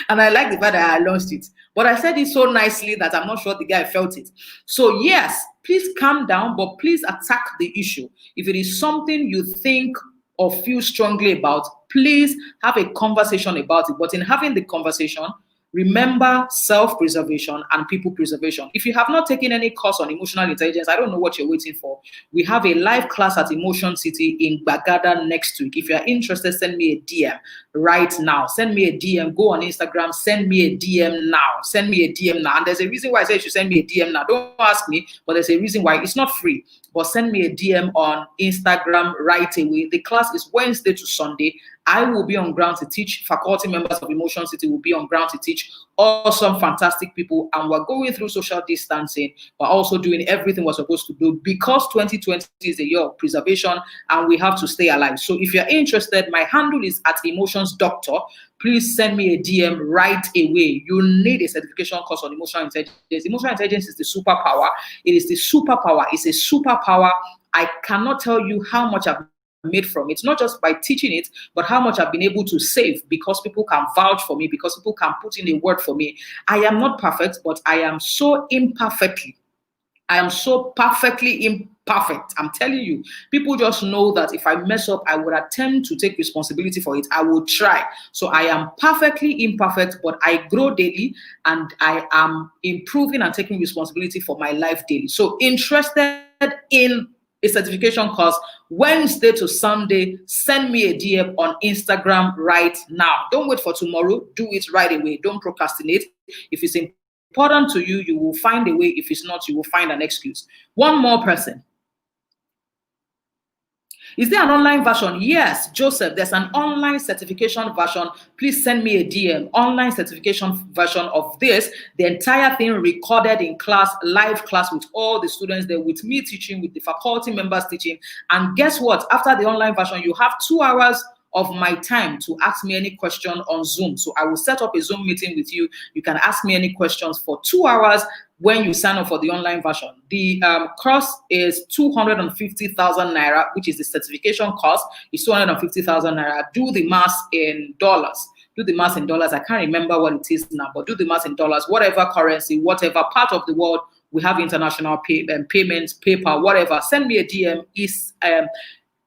And I like the fact that I launched it. But I said it so nicely that I'm not sure the guy felt it. So yes, please calm down, but please attack the issue. If it is something you think or feel strongly about, please have a conversation about it. But in having the conversation, remember self-preservation and people preservation. If you have not taken any course on emotional intelligence, I don't know what you're waiting for. We have a live class at Emotion City in Bagada next week. If you're interested, send me a DM right now. Send me a DM. Go on Instagram. Send me a DM now. Send me a DM now. And there's a reason why I say you should send me a DM now. Don't ask me, but there's a reason why. It's not free. but send me a DM on Instagram right away. The class is Wednesday to Sunday. I will be on ground to teach. Faculty members of Emotion City will be on ground to teach. Awesome, fantastic people. And we're going through social distancing. We're also doing everything we're supposed to do because 2020 is a year of preservation and we have to stay alive. So if you're interested, my handle is at Emotions Doctor. Please send me a DM right away. You need a certification course on emotional intelligence. Emotional intelligence is the superpower. It is the superpower. It's a superpower. I cannot tell you how much I've made from it, not just by teaching it, but how much I've been able to save because people can vouch for me, because people can put in a word for me. I am not perfect, but I am so imperfectly. I am so perfectly imperfect. I'm telling you, people just know that if I mess up, I would attempt to take responsibility for it. I will try. So I am perfectly imperfect, but I grow daily and I am improving and taking responsibility for my life daily. So interested in a certification course Wednesday to Sunday, send me a DM on Instagram right now. Don't wait for tomorrow. Do it right away. Don't procrastinate. If it's important to you, you will find a way. If it's not, you will find an excuse. One more person. Is there an online version? Yes, Joseph, there's an online certification version. Please send me a DM. Online certification version of this. The entire thing recorded in class, live class with all the students there, with me teaching, with the faculty members teaching. And guess what? After the online version, you have 2 hours of my time to ask me any question on Zoom. So I will set up a Zoom meeting with you. You can ask me any questions for 2 hours when you sign up for the online version. The course is 250,000 naira, which is the certification cost. It's 250,000 naira. Do the math in dollars. Do the math in dollars. I can't remember what it is now, but do the math in dollars. Whatever currency, whatever part of the world we have international payments, PayPal, whatever. Send me a DM. Is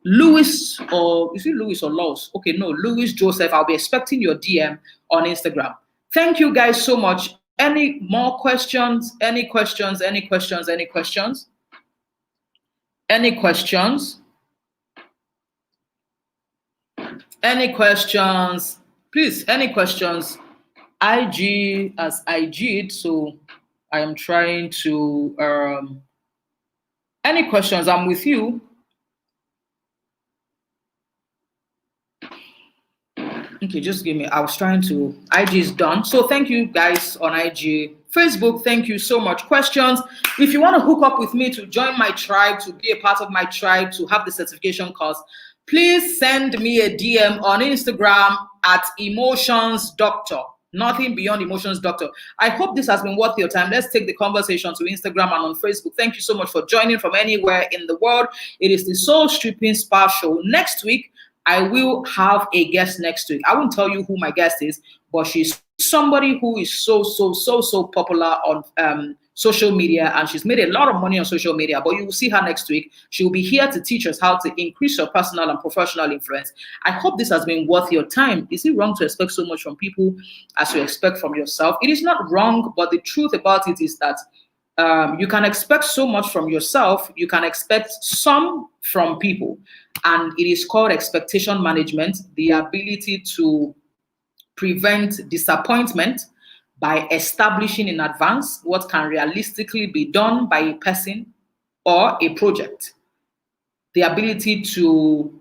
Louis, or is it Louis or Laws? Okay, no, Louis Joseph. I'll be expecting your DM on Instagram. Thank you guys so much. Any more questions? Any questions? Any questions? Any questions? Any questions? Any questions? Please, any questions? IG as IG'd, so I am trying to any questions? I'm with you. Okay, just give me, I was trying to, IG is done. So thank you guys on IG. Facebook, thank you so much. Questions? If you want to hook up with me to join my tribe, to be a part of my tribe, to have the certification course, please send me a DM on Instagram at Emotions Doctor. Nothing beyond Emotions Doctor. I hope this has been worth your time. Let's take the conversation to Instagram and on Facebook. Thank you so much for joining from anywhere in the world. It is the Soul Stripping Spa Show. Next week, I will have a guest next week. I won't tell you who my guest is, but she's somebody who is so popular on social media, and she's made a lot of money on social media, but you will see her next week. She will be here to teach us how to increase your personal and professional influence. I hope this has been worth your time. Is it wrong to expect so much from people as you expect from yourself? It is not wrong, but the truth about it is that you can expect so much from yourself. You can expect some from people. And it is called expectation management, the ability to prevent disappointment by establishing in advance what can realistically be done by a person or a project. The ability to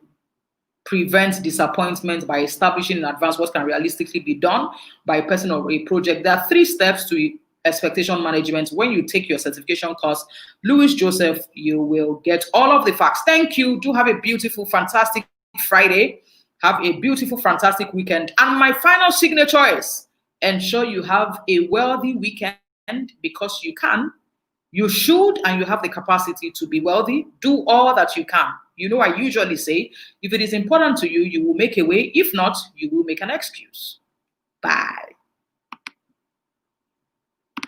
prevent disappointment by establishing in advance what can realistically be done by a person or a project. There are 3 steps to expectation management. When you take your certification course, Louis Joseph, you will get all of the facts. Thank you. Do have a beautiful, fantastic Friday. Have a beautiful, fantastic weekend. And my final signature is ensure you have a wealthy weekend, because you can, you should, and you have the capacity to be wealthy. Do all that you can. You know, I usually say, if it is important to you, you will make a way. If not, you will make an excuse. Bye.